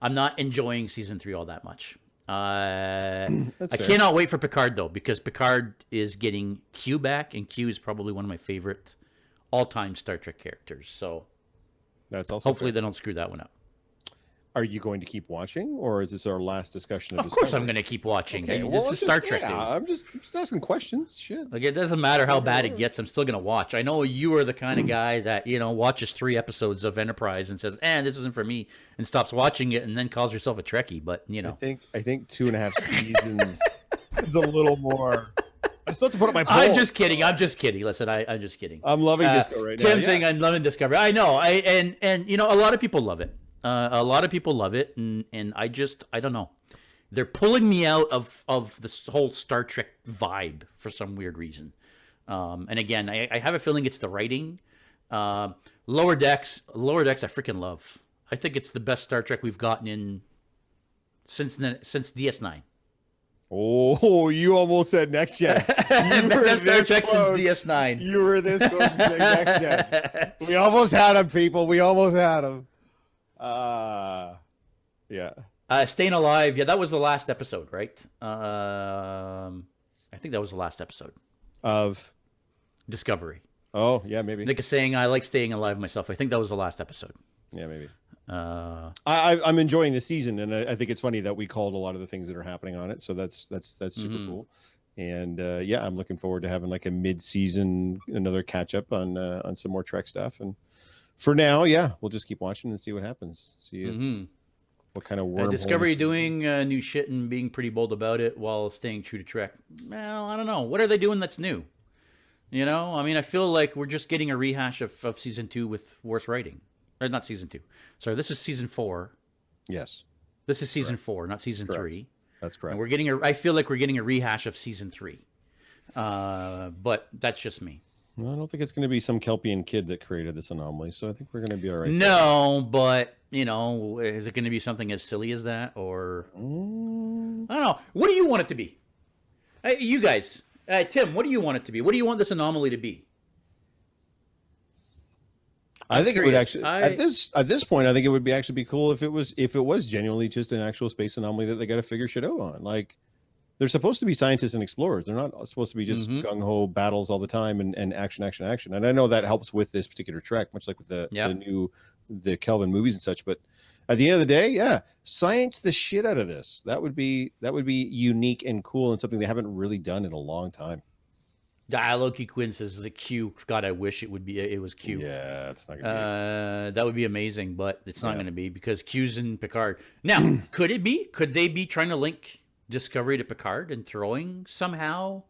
[SPEAKER 1] not enjoying season 3 all that much. I cannot wait for Picard though, because Picard is getting Q back, and Q is probably one of my favorite all-time Star Trek characters. So
[SPEAKER 2] that's also
[SPEAKER 1] hopefully they don't screw that one up.
[SPEAKER 2] Are you going to keep watching, or is this our last discussion of
[SPEAKER 1] course I'm going to keep watching. Okay, this is Star Trek, dude.
[SPEAKER 2] I'm just asking questions. Shit.
[SPEAKER 1] Like, it doesn't matter how bad it gets, I'm still going to watch. I know you are the kind of guy that, watches 3 episodes of Enterprise and says, this isn't for me, and stops watching it and then calls yourself a Trekkie, but,
[SPEAKER 2] I think 2.5 seasons is a little more. I still have to put up my poll.
[SPEAKER 1] I'm just kidding. Listen, I'm just kidding.
[SPEAKER 2] I'm loving Disco right now.
[SPEAKER 1] Tim saying I'm loving Discovery. I know. And a lot of people love it. A lot of people love it, and I don't know. They're pulling me out of this whole Star Trek vibe for some weird reason. And again, I have a feeling it's the writing. Lower Decks, I freaking love. I think it's the best Star Trek we've gotten in since DS9.
[SPEAKER 2] Oh, you almost said Next Gen.
[SPEAKER 1] Best Star Trek since DS9.
[SPEAKER 2] You were this close to saying Next Gen. We almost had him, people. We almost had him. Yeah.
[SPEAKER 1] Staying Alive. Yeah, that was the last episode, right? I think that was the last episode
[SPEAKER 2] Of
[SPEAKER 1] Discovery.
[SPEAKER 2] Oh, yeah, maybe.
[SPEAKER 1] Nick is saying I like Staying Alive myself. I think that was the last episode.
[SPEAKER 2] Yeah, maybe. I'm enjoying the season, and I think it's funny that we called a lot of the things that are happening on it. So that's super cool. And yeah, I'm looking forward to having like a mid-season, another catch up on some more Trek stuff. And for now, yeah, we'll just keep watching and see what happens. See if, what kind of wormhole.
[SPEAKER 1] Discovery doing new shit and being pretty bold about it while staying true to Trek. Well, I don't know. What are they doing that's new? You know, I mean, I feel like we're just getting a rehash of season 2 with worse writing. Or not season 2. Sorry, this is season 4.
[SPEAKER 2] Yes.
[SPEAKER 1] This is season 4, not season 3.
[SPEAKER 2] That's correct.
[SPEAKER 1] And we're getting I feel like we're getting a rehash of season 3. But that's just me.
[SPEAKER 2] Well, I don't think it's going to be some Kelpian kid that created this anomaly, so I think we're going to be all right.
[SPEAKER 1] No, but, you know, is it going to be something as silly as that? Or, I don't know. What do you want it to be? You guys, Tim, what do you want it to be? What do you want this anomaly to be?
[SPEAKER 2] I think it would actually at this point. I think it would actually be cool if it was genuinely just an actual space anomaly that they got to figure shit out on. Like, they're supposed to be scientists and explorers. They're not supposed to be just gung ho battles all the time and action. And I know that helps with this particular Trek, much like with the Kelvin movies and such. But at the end of the day, yeah, science the shit out of this. That would be unique and cool and something they haven't really done in a long time.
[SPEAKER 1] Loki Quinn says the Q. God, I wish it was Q.
[SPEAKER 2] Yeah, it's not gonna
[SPEAKER 1] be. That would be amazing, but it's not going to be because Q's in Picard. Now, could it be? Could they be trying to link Discovery to Picard and throwing somehow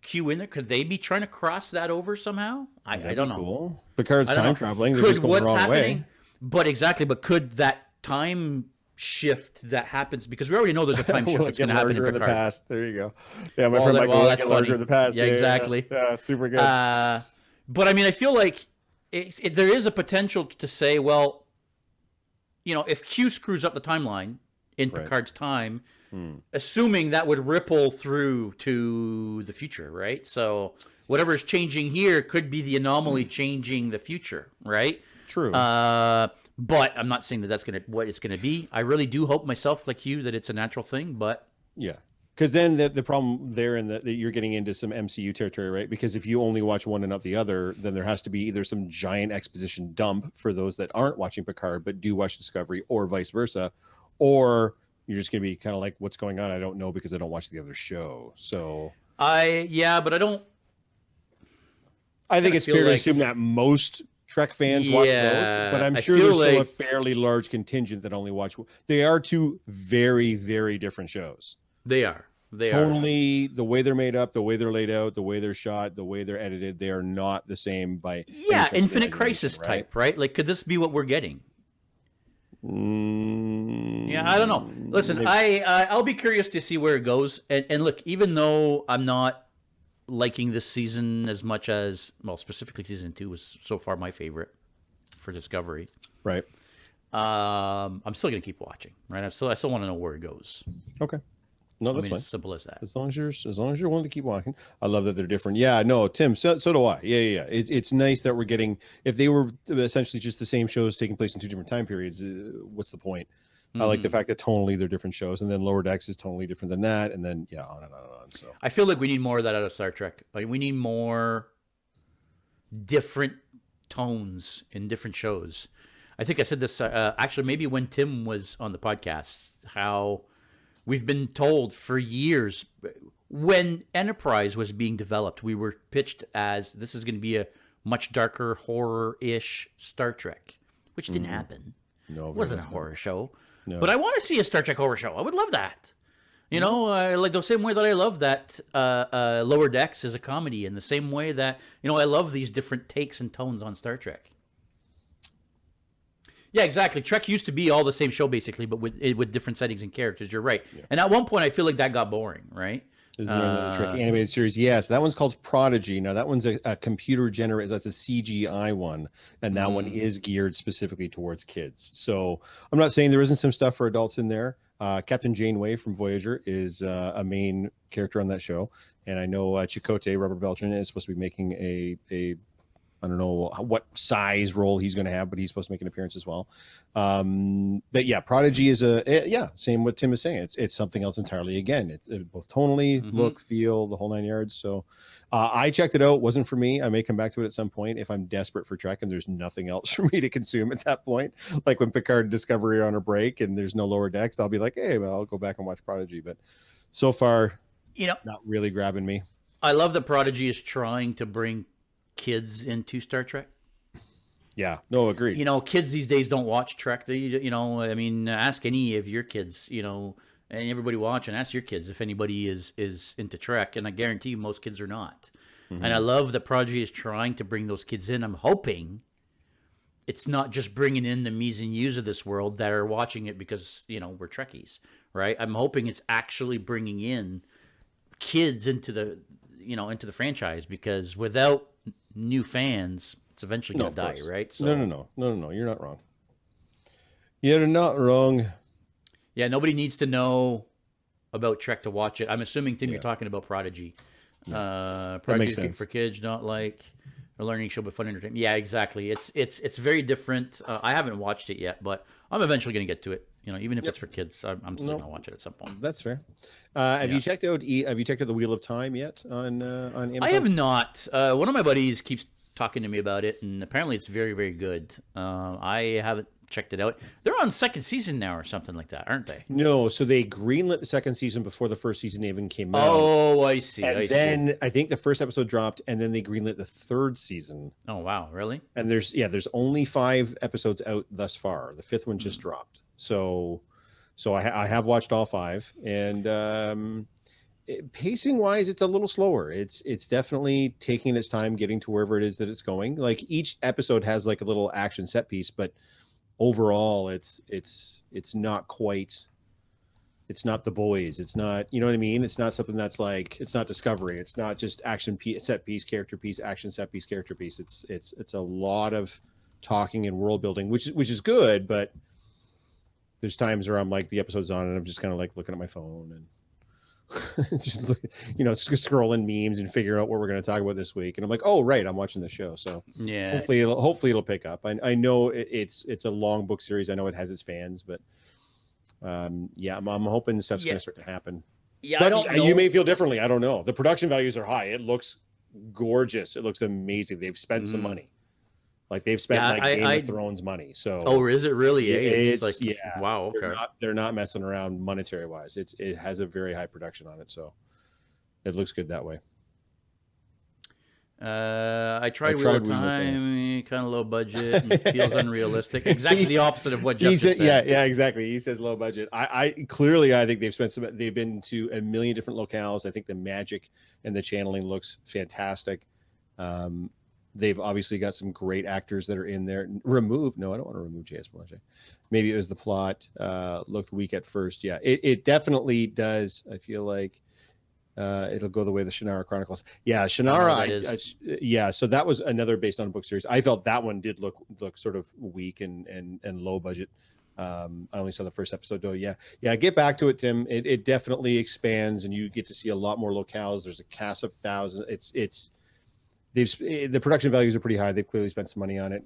[SPEAKER 1] Q in there? Could they be trying to cross that over somehow? I don't know.
[SPEAKER 2] Cool. Picard's time traveling. They're just going the wrong way.
[SPEAKER 1] But exactly. But could that time shift that happens, because we already know there's a time shift that's going to happen in Picard.
[SPEAKER 2] The past. There you go. Yeah, my friend Michael,
[SPEAKER 1] that's funny.
[SPEAKER 2] In the past.
[SPEAKER 1] Yeah, exactly.
[SPEAKER 2] Yeah, super good.
[SPEAKER 1] But I mean, I feel like there is a potential to say, well, you know, if Q screws up the timeline in Picard's time, assuming that would ripple through to the future, right? So whatever is changing here could be the anomaly changing the future, right?
[SPEAKER 2] True.
[SPEAKER 1] But I'm not saying that that's what it's gonna be. I really do hope myself, like you, that it's a natural thing. But
[SPEAKER 2] yeah, because then the problem there in that you're getting into some MCU territory, right? Because if you only watch one and not the other, then there has to be either some giant exposition dump for those that aren't watching Picard but do watch Discovery, or vice versa, or you're just gonna be kind of like, what's going on? I don't know because I don't watch the other show. So
[SPEAKER 1] but I don't.
[SPEAKER 2] I think it's fair to assume that most Trek fans watch both, but I'm sure there's still a fairly large contingent that only watch. They are two very, very different shows.
[SPEAKER 1] They are.
[SPEAKER 2] Totally, the way they're made up, the way they're laid out, the way they're shot, the way they're edited, they are not the same by
[SPEAKER 1] Infinite Crisis type, right? Like, could this be what we're getting? Yeah, I don't know. Listen, I'll be curious to see where it goes. And look, even though I'm not liking this season as much as, well, specifically season 2 was so far my favorite for Discovery.
[SPEAKER 2] Right.
[SPEAKER 1] I'm still gonna keep watching. Right. I still want to know where it goes.
[SPEAKER 2] Okay. No, that's fine.
[SPEAKER 1] It's as simple as that.
[SPEAKER 2] As long as you're willing to keep watching. I love that they're different. Yeah. No, Tim. So do I. Yeah. It's nice that we're getting. If they were essentially just the same shows taking place in two different time periods, what's the point? I like the fact that tonally they're different shows, and then Lower Decks is tonally different than that, and then on and on and on. So
[SPEAKER 1] I feel like we need more of that out of Star Trek. Like, we need more different tones in different shows. I think I said this actually maybe when Tim was on the podcast, how we've been told for years, when Enterprise was being developed, we were pitched as this is going to be a much darker horror-ish Star Trek, which didn't happen.
[SPEAKER 2] No,
[SPEAKER 1] it wasn't a horror show.
[SPEAKER 2] No.
[SPEAKER 1] But I want to see a Star Trek horror show. I would love that. You know, like the same way that I love that Lower Decks is a comedy, in the same way that, you know, I love these different takes and tones on Star Trek. Yeah, exactly. Trek used to be all the same show basically, but with different settings and characters. You're right.
[SPEAKER 2] Yeah.
[SPEAKER 1] And at one point, I feel like that got boring, right?
[SPEAKER 2] Is there another Trek animated series? Yes, that one's called Prodigy. Now that one's a computer generated. That's a CGI one, and that one is geared specifically towards kids. So I'm not saying there isn't some stuff for adults in there. Captain Janeway from Voyager is a main character on that show, and I know Chakotay, Robert Beltran, is supposed to be making a I don't know what size role he's going to have, but he's supposed to make an appearance as well. But yeah, Prodigy is same what Tim is saying. It's something else entirely. Again, it's both tonally, look, feel, the whole 9 yards. So I checked it out. Wasn't for me. I may come back to it at some point if I'm desperate for Trek and there's nothing else for me to consume at that point. Like when Picard and Discovery are on a break and there's no Lower Decks, I'll be like, hey, well, I'll go back and watch Prodigy. But so far,
[SPEAKER 1] you know,
[SPEAKER 2] not really grabbing me.
[SPEAKER 1] I love that Prodigy is trying to bring kids into Star Trek.
[SPEAKER 2] Yeah, no, agreed.
[SPEAKER 1] You know, kids these days don't watch Trek. They, you know, I mean, ask any of your kids, you know, and everybody watching, ask your kids if anybody is into Trek, and I guarantee you most kids are not. And I love that Prodigy is trying to bring those kids in. I'm hoping it's not just bringing in the me's and you's of this world that are watching it because, you know, we're Trekkies, right? I'm hoping it's actually bringing in kids into the, you know, into the franchise, because without new fans, it's eventually going to die, right?
[SPEAKER 2] So, no. You're not wrong. You're not wrong.
[SPEAKER 1] Yeah, nobody needs to know about Trek to watch it. I'm assuming, Tim, you're talking about Prodigy. Prodigy is good for kids, not like a learning show, but fun entertainment. Yeah, exactly. It's very different. I haven't watched it yet, but I'm eventually going to get to it. You know, even if it's for kids, I'm still going to watch it at some point.
[SPEAKER 2] That's fair. Have you checked out the Wheel of Time yet on Amazon?
[SPEAKER 1] I have not. One of my buddies keeps talking to me about it, and apparently it's very, very good. I haven't checked it out. They're on second season now or something like that, aren't they?
[SPEAKER 2] No, so they greenlit the second season before the first season even came out.
[SPEAKER 1] Oh, I see.
[SPEAKER 2] I think the first episode dropped, and then they greenlit the third season.
[SPEAKER 1] Oh, wow, really?
[SPEAKER 2] And there's only 5 episodes out thus far. The 5th one just dropped. So I have watched all 5, and pacing wise, it's a little slower. It's definitely taking its time getting to wherever it is that it's going. Like each episode has like a little action set piece, but overall it's not quite, it's not The Boys. It's not, you know what I mean? It's not something that's like, it's not Discovery. It's not just action piece, set piece, character piece, action set piece, character piece. It's a lot of talking and world building, which is good, but there's times where I'm like, the episode's on and I'm just kind of like looking at my phone and just scrolling memes and figuring out what we're going to talk about this week. And I'm like, oh, right, I'm watching the show. So
[SPEAKER 1] yeah,
[SPEAKER 2] hopefully it'll pick up. I know it's a long book series. I know it has its fans, but I'm hoping stuff's going to start to happen.
[SPEAKER 1] Yeah,
[SPEAKER 2] but
[SPEAKER 1] I don't know.
[SPEAKER 2] You may feel differently. I don't know. The production values are high. It looks gorgeous. It looks amazing. They've spent some money. Like they've spent Game of Thrones money. So
[SPEAKER 1] is it really? It's like,
[SPEAKER 2] yeah.
[SPEAKER 1] Wow. Okay.
[SPEAKER 2] They're not messing around monetary wise. It has a very high production on it, so it looks good that way.
[SPEAKER 1] I tried Wheel of Time, kind of low budget, and feels unrealistic. Exactly the opposite of what Jeff just said.
[SPEAKER 2] Yeah, exactly. He says low budget. I think they've been to a million different locales. I think the magic and the channeling looks fantastic. They've obviously got some great actors that are in there. No, I don't want to remove J.S. Blanche. Maybe it was the plot looked weak at first. Yeah, it definitely does. I feel like it'll go the way of the Shannara Chronicles. Yeah, Shannara. So that was another based on a book series. I felt that one did look sort of weak and low budget. I only saw the first episode though. Yeah. Get back to it, Tim. It definitely expands, and you get to see a lot more locales. There's a cast of thousands. The production values are pretty high. They've clearly spent some money on it.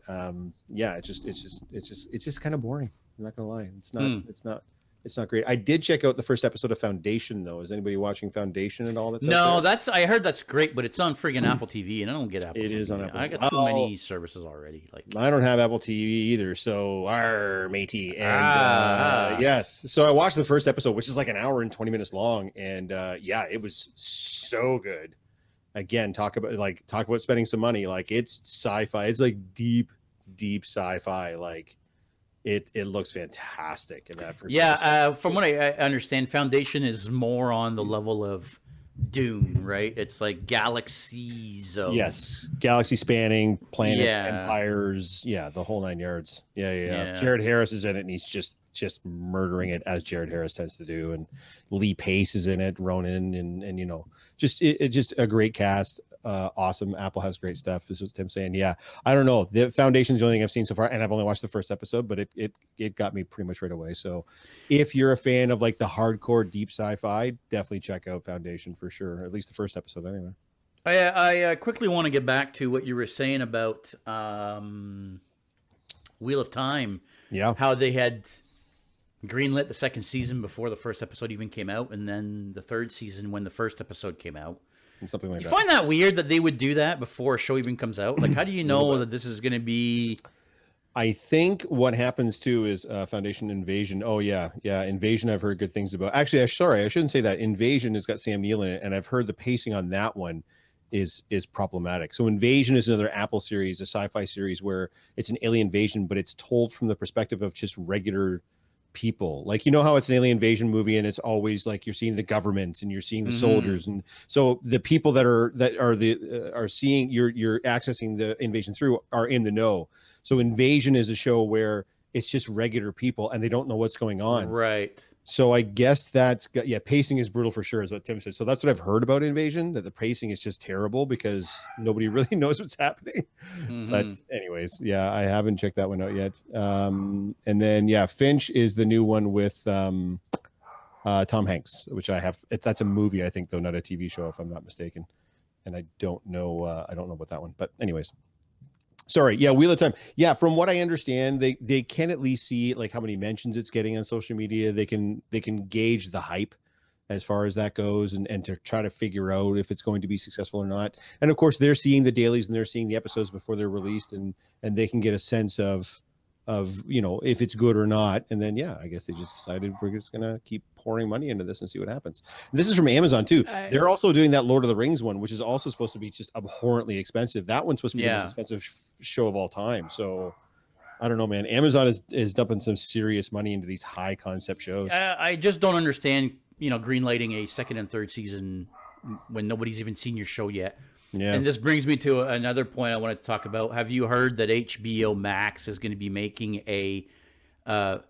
[SPEAKER 2] It's just kind of boring. I'm not gonna lie. It's not great. I did check out the first episode of Foundation though. Is anybody watching Foundation at all?
[SPEAKER 1] No, I heard that's great, but it's on friggin' Apple TV, and I don't get Apple TV.
[SPEAKER 2] It is on Apple.
[SPEAKER 1] I got too many services already. Like
[SPEAKER 2] I don't have Apple TV either, so matey. And yes, so I watched the first episode, which is like an hour and 20 minutes long, and it was so good. Again, talk about spending some money. Like it's sci-fi. It's like deep sci-fi. Like it looks fantastic in that first
[SPEAKER 1] Yeah,
[SPEAKER 2] episode.
[SPEAKER 1] from what I understand, Foundation is more on the level of Dune, right? It's like galaxies of
[SPEAKER 2] Yes, galaxy spanning, planets,
[SPEAKER 1] yeah,
[SPEAKER 2] empires, yeah, the whole nine yards. Yeah.
[SPEAKER 1] yeah.
[SPEAKER 2] Jared Harris is in it, and he's just murdering it as Jared Harris tends to do. And Lee Pace is in it, Ronan, and just just a great cast. Awesome. Apple has great stuff. This was Tim saying. Yeah, I don't know. The Foundation's the only thing I've seen so far, and I've only watched the first episode, but it got me pretty much right away. So, if you're a fan of like the hardcore deep sci-fi, definitely check out Foundation for sure. At least the first episode, anyway.
[SPEAKER 1] I quickly want to get back to what you were saying about Wheel of Time.
[SPEAKER 2] Yeah.
[SPEAKER 1] How they had greenlit the second season before the first episode even came out, and then the third season when the first episode came out.
[SPEAKER 2] Something like
[SPEAKER 1] You
[SPEAKER 2] that.
[SPEAKER 1] find that weird that they would do that before a show even comes out? Like, how do you know that this is going to be?
[SPEAKER 2] I think what happens too is Foundation Invasion. Oh yeah, Invasion. I've heard good things about. Actually, I shouldn't say that. Invasion has got Sam Neill in it, and I've heard the pacing on that one is problematic. So Invasion is another Apple series, a sci-fi series where it's an alien invasion, but it's told from the perspective of just regular people. Like, how it's an alien invasion movie and it's always like you're seeing the government and you're seeing the soldiers, and so the people that are seeing you're accessing the invasion through are in the know. So Invasion is a show where it's just regular people and they don't know what's going on.
[SPEAKER 1] Right.
[SPEAKER 2] So I guess pacing is brutal for sure, is what Tim said. So that's what I've heard about Invasion, that the pacing is just terrible because nobody really knows what's happening. But anyways, yeah, I haven't checked that one out yet. And then Finch is the new one with Tom Hanks, which I have. That's a movie, I think, though, not a TV show, if I'm not mistaken. And I don't know about that one. But anyways. Sorry, Wheel of Time. Yeah, from what I understand, they can at least see like how many mentions it's getting on social media. They can gauge the hype as far as that goes, and to try to figure out if it's going to be successful or not. And of course, they're seeing the dailies and they're seeing the episodes before they're released, and they can get a sense of if it's good or not. And then I guess they just decided we're just gonna keep pouring money into this and see what happens. This is from Amazon too. They're also doing that Lord of the Rings one, which is also supposed to be just abhorrently expensive. That one's supposed to be the most expensive show of all time. So I don't know, man. Amazon is dumping some serious money into these high concept shows.
[SPEAKER 1] I just don't understand, greenlighting a second and third season when nobody's even seen your show yet. Yeah. And this brings me to another point I wanted to talk about. Have you heard that HBO Max is going to be making the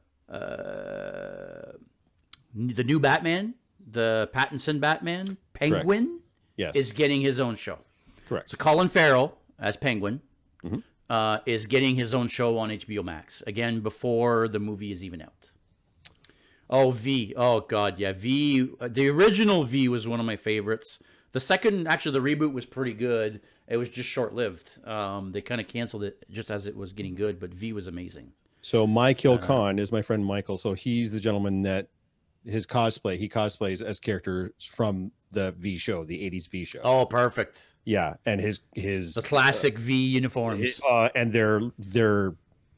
[SPEAKER 1] new Batman, the Pattinson Batman, Penguin?
[SPEAKER 2] Correct. Yes.
[SPEAKER 1] Is getting his own show.
[SPEAKER 2] Correct.
[SPEAKER 1] So Colin Farrell as Penguin is getting his own show on HBO Max, again, before the movie is even out. Oh, V. Oh, God, yeah. V. The original V was one of my favorites. The second, actually, the reboot was pretty good. It was just short-lived. They kind of canceled it just as it was getting good, but V was amazing.
[SPEAKER 2] So Michael Khan is my friend Michael. So he's the gentleman that he cosplays as characters from the V show, the 80s V show.
[SPEAKER 1] Oh, perfect.
[SPEAKER 2] Yeah, and the
[SPEAKER 1] classic V uniforms.
[SPEAKER 2] And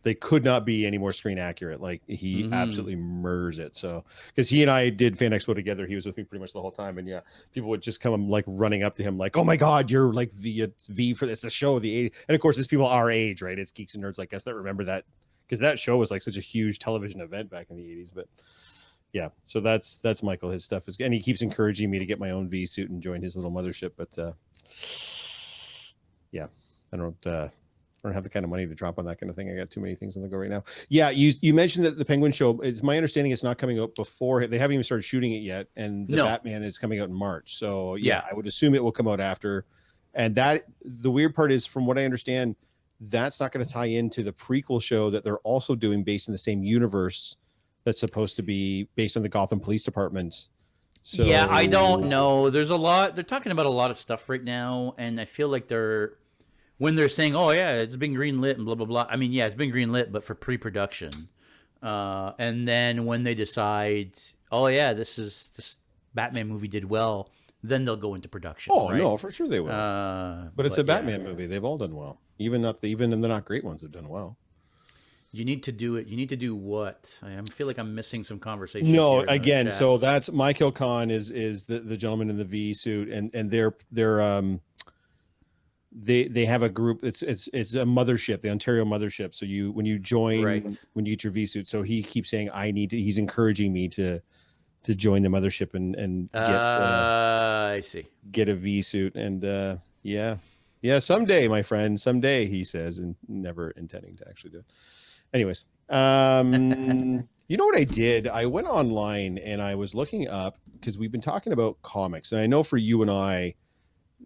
[SPEAKER 2] they could not be any more screen accurate. Like he absolutely murders it. So because he and I did Fan Expo together, he was with me pretty much the whole time. And people would just come like running up to him like, "Oh my God, you're like V for this, a show of the 80s." And of course, it's people our age, right? It's geeks and nerds like us that remember that, because that show was like such a huge television event back in the 80s. But yeah, so that's Michael. His stuff is, and he keeps encouraging me to get my own V suit and join his little mothership. But I don't have the kind of money to drop on that kind of thing. I got too many things on the go right now. Yeah, you mentioned that the Penguin show, it's my understanding it's not coming out before. They haven't even started shooting it yet, and the Batman is coming out in March. So I would assume it will come out after. And that the weird part is, from what I understand, that's not going to tie into the prequel show that they're also doing based in the same universe that's supposed to be based on the Gotham Police Department. So
[SPEAKER 1] yeah, I don't know. There's a lot. They're talking about a lot of stuff right now, and I feel like when they're saying, "Oh yeah, it's been greenlit and blah blah blah." I mean, yeah, it's been greenlit, but for pre-production. And then when they decide, "Oh yeah, this Batman movie did well," then they'll go into production.
[SPEAKER 2] Oh
[SPEAKER 1] right?
[SPEAKER 2] No, for sure they will. But it's a Batman movie. They've all done well. Even in the not great ones have done well.
[SPEAKER 1] You need to do it. You need to do what? I feel like I'm missing some conversation.
[SPEAKER 2] No, again, so that's Michael Khan is the gentleman in the V suit, and they're they have a group. It's a mothership, the Ontario mothership. So when you join,
[SPEAKER 1] Right.
[SPEAKER 2] when you get your V suit, so he keeps saying he's encouraging me to join the mothership and
[SPEAKER 1] I see.
[SPEAKER 2] get a V suit. And yeah, someday, my friend, someday, he says, and never intending to actually do it. Anyways, you know what I did? I went online and I was looking up, because we've been talking about comics, and I know for you and I,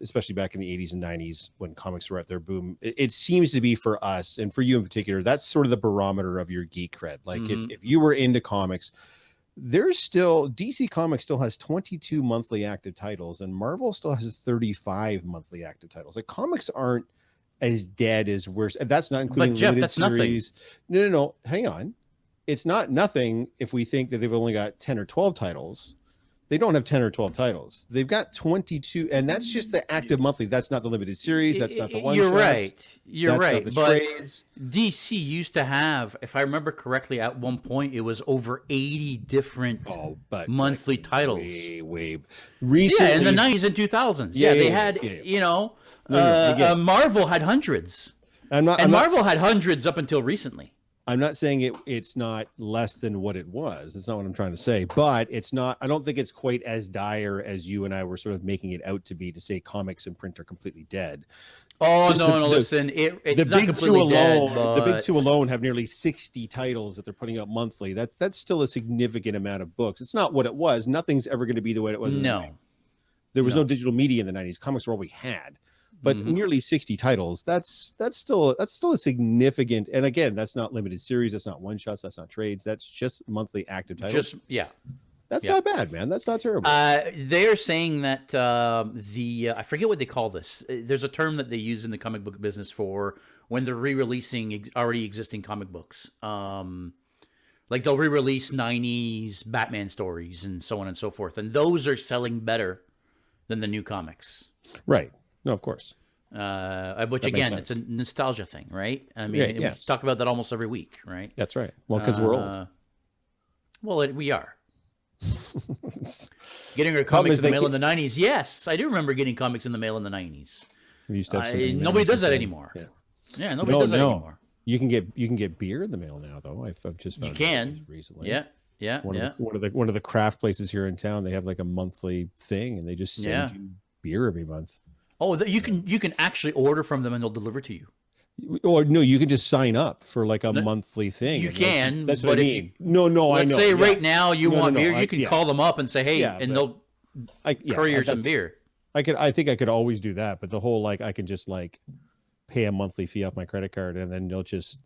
[SPEAKER 2] especially back in the 80s and 90s when comics were at their boom, it seems to be for us, and for you in particular, that's sort of the barometer of your geek cred. Like if you were into comics, there's still DC Comics still has 22 monthly active titles, and Marvel still has 35 monthly active titles. Like, comics aren't as dead as we're. That's not including
[SPEAKER 1] But Jeff,
[SPEAKER 2] limited
[SPEAKER 1] that's
[SPEAKER 2] series.
[SPEAKER 1] nothing.
[SPEAKER 2] No. Hang on. It's not nothing if we think that they've only got 10 or 12 titles. They don't have 10 or 12 titles. They've got 22, and that's just the active monthly. That's not the limited series. That's not the one.
[SPEAKER 1] You're right. You're
[SPEAKER 2] that's
[SPEAKER 1] right.
[SPEAKER 2] Not the
[SPEAKER 1] but
[SPEAKER 2] trades.
[SPEAKER 1] DC used to have, if I remember correctly, at one point it was over 80 different monthly titles.
[SPEAKER 2] Way recently.
[SPEAKER 1] Yeah, in the 90s and 2000s. Yeah, they had, you know, Marvel had hundreds. Marvel had hundreds up until recently.
[SPEAKER 2] I'm not saying it's not less than what it was. That's not what I'm trying to say. But it's not. I don't think it's quite as dire as you and I were sort of making it out to be, to say comics and print are completely dead.
[SPEAKER 1] Oh, no, listen. It's not completely dead.
[SPEAKER 2] The big two alone have nearly 60 titles that they're putting out monthly. That's still a significant amount of books. It's not what it was. Nothing's ever going to be the way it was. There was no digital media in the 90s. Comics were all we had. But nearly 60 titles, that's still a significant, and again, that's not limited series, that's not one shots, that's not trades, that's just monthly active titles. That's not bad, man. That's not terrible.
[SPEAKER 1] They're saying that I forget what they call this. There's a term that they use in the comic book business for when they're re-releasing already existing comic books. Like they'll re-release 90s Batman stories and so on and so forth, and those are selling better than the new comics.
[SPEAKER 2] Right. No, of course.
[SPEAKER 1] Which again, it's a nostalgia thing, right? I mean, we talk about that almost every week, right?
[SPEAKER 2] That's right. Well, because we're old.
[SPEAKER 1] Well, we are. Getting our comics in the mail in the 90s. Yes, I do remember getting comics in the mail in the 90s. Nobody does that anymore. Yeah, nobody does that anymore.
[SPEAKER 2] You can get beer in the mail now, though. I've just found
[SPEAKER 1] you can
[SPEAKER 2] recently.
[SPEAKER 1] Yeah.
[SPEAKER 2] One of the craft places here in town, they have like a monthly thing, and they just send you beer every month.
[SPEAKER 1] Oh, you can actually order from them and they'll deliver to you.
[SPEAKER 2] Or no, you can just sign up for like a monthly thing.
[SPEAKER 1] You can.
[SPEAKER 2] That's what I mean. No, I know.
[SPEAKER 1] Let's say right now you want beer, you can call them up and say, hey, and they'll courier some beer.
[SPEAKER 2] I think I could always do that, but the whole I can just pay a monthly fee off my credit card, and then they'll just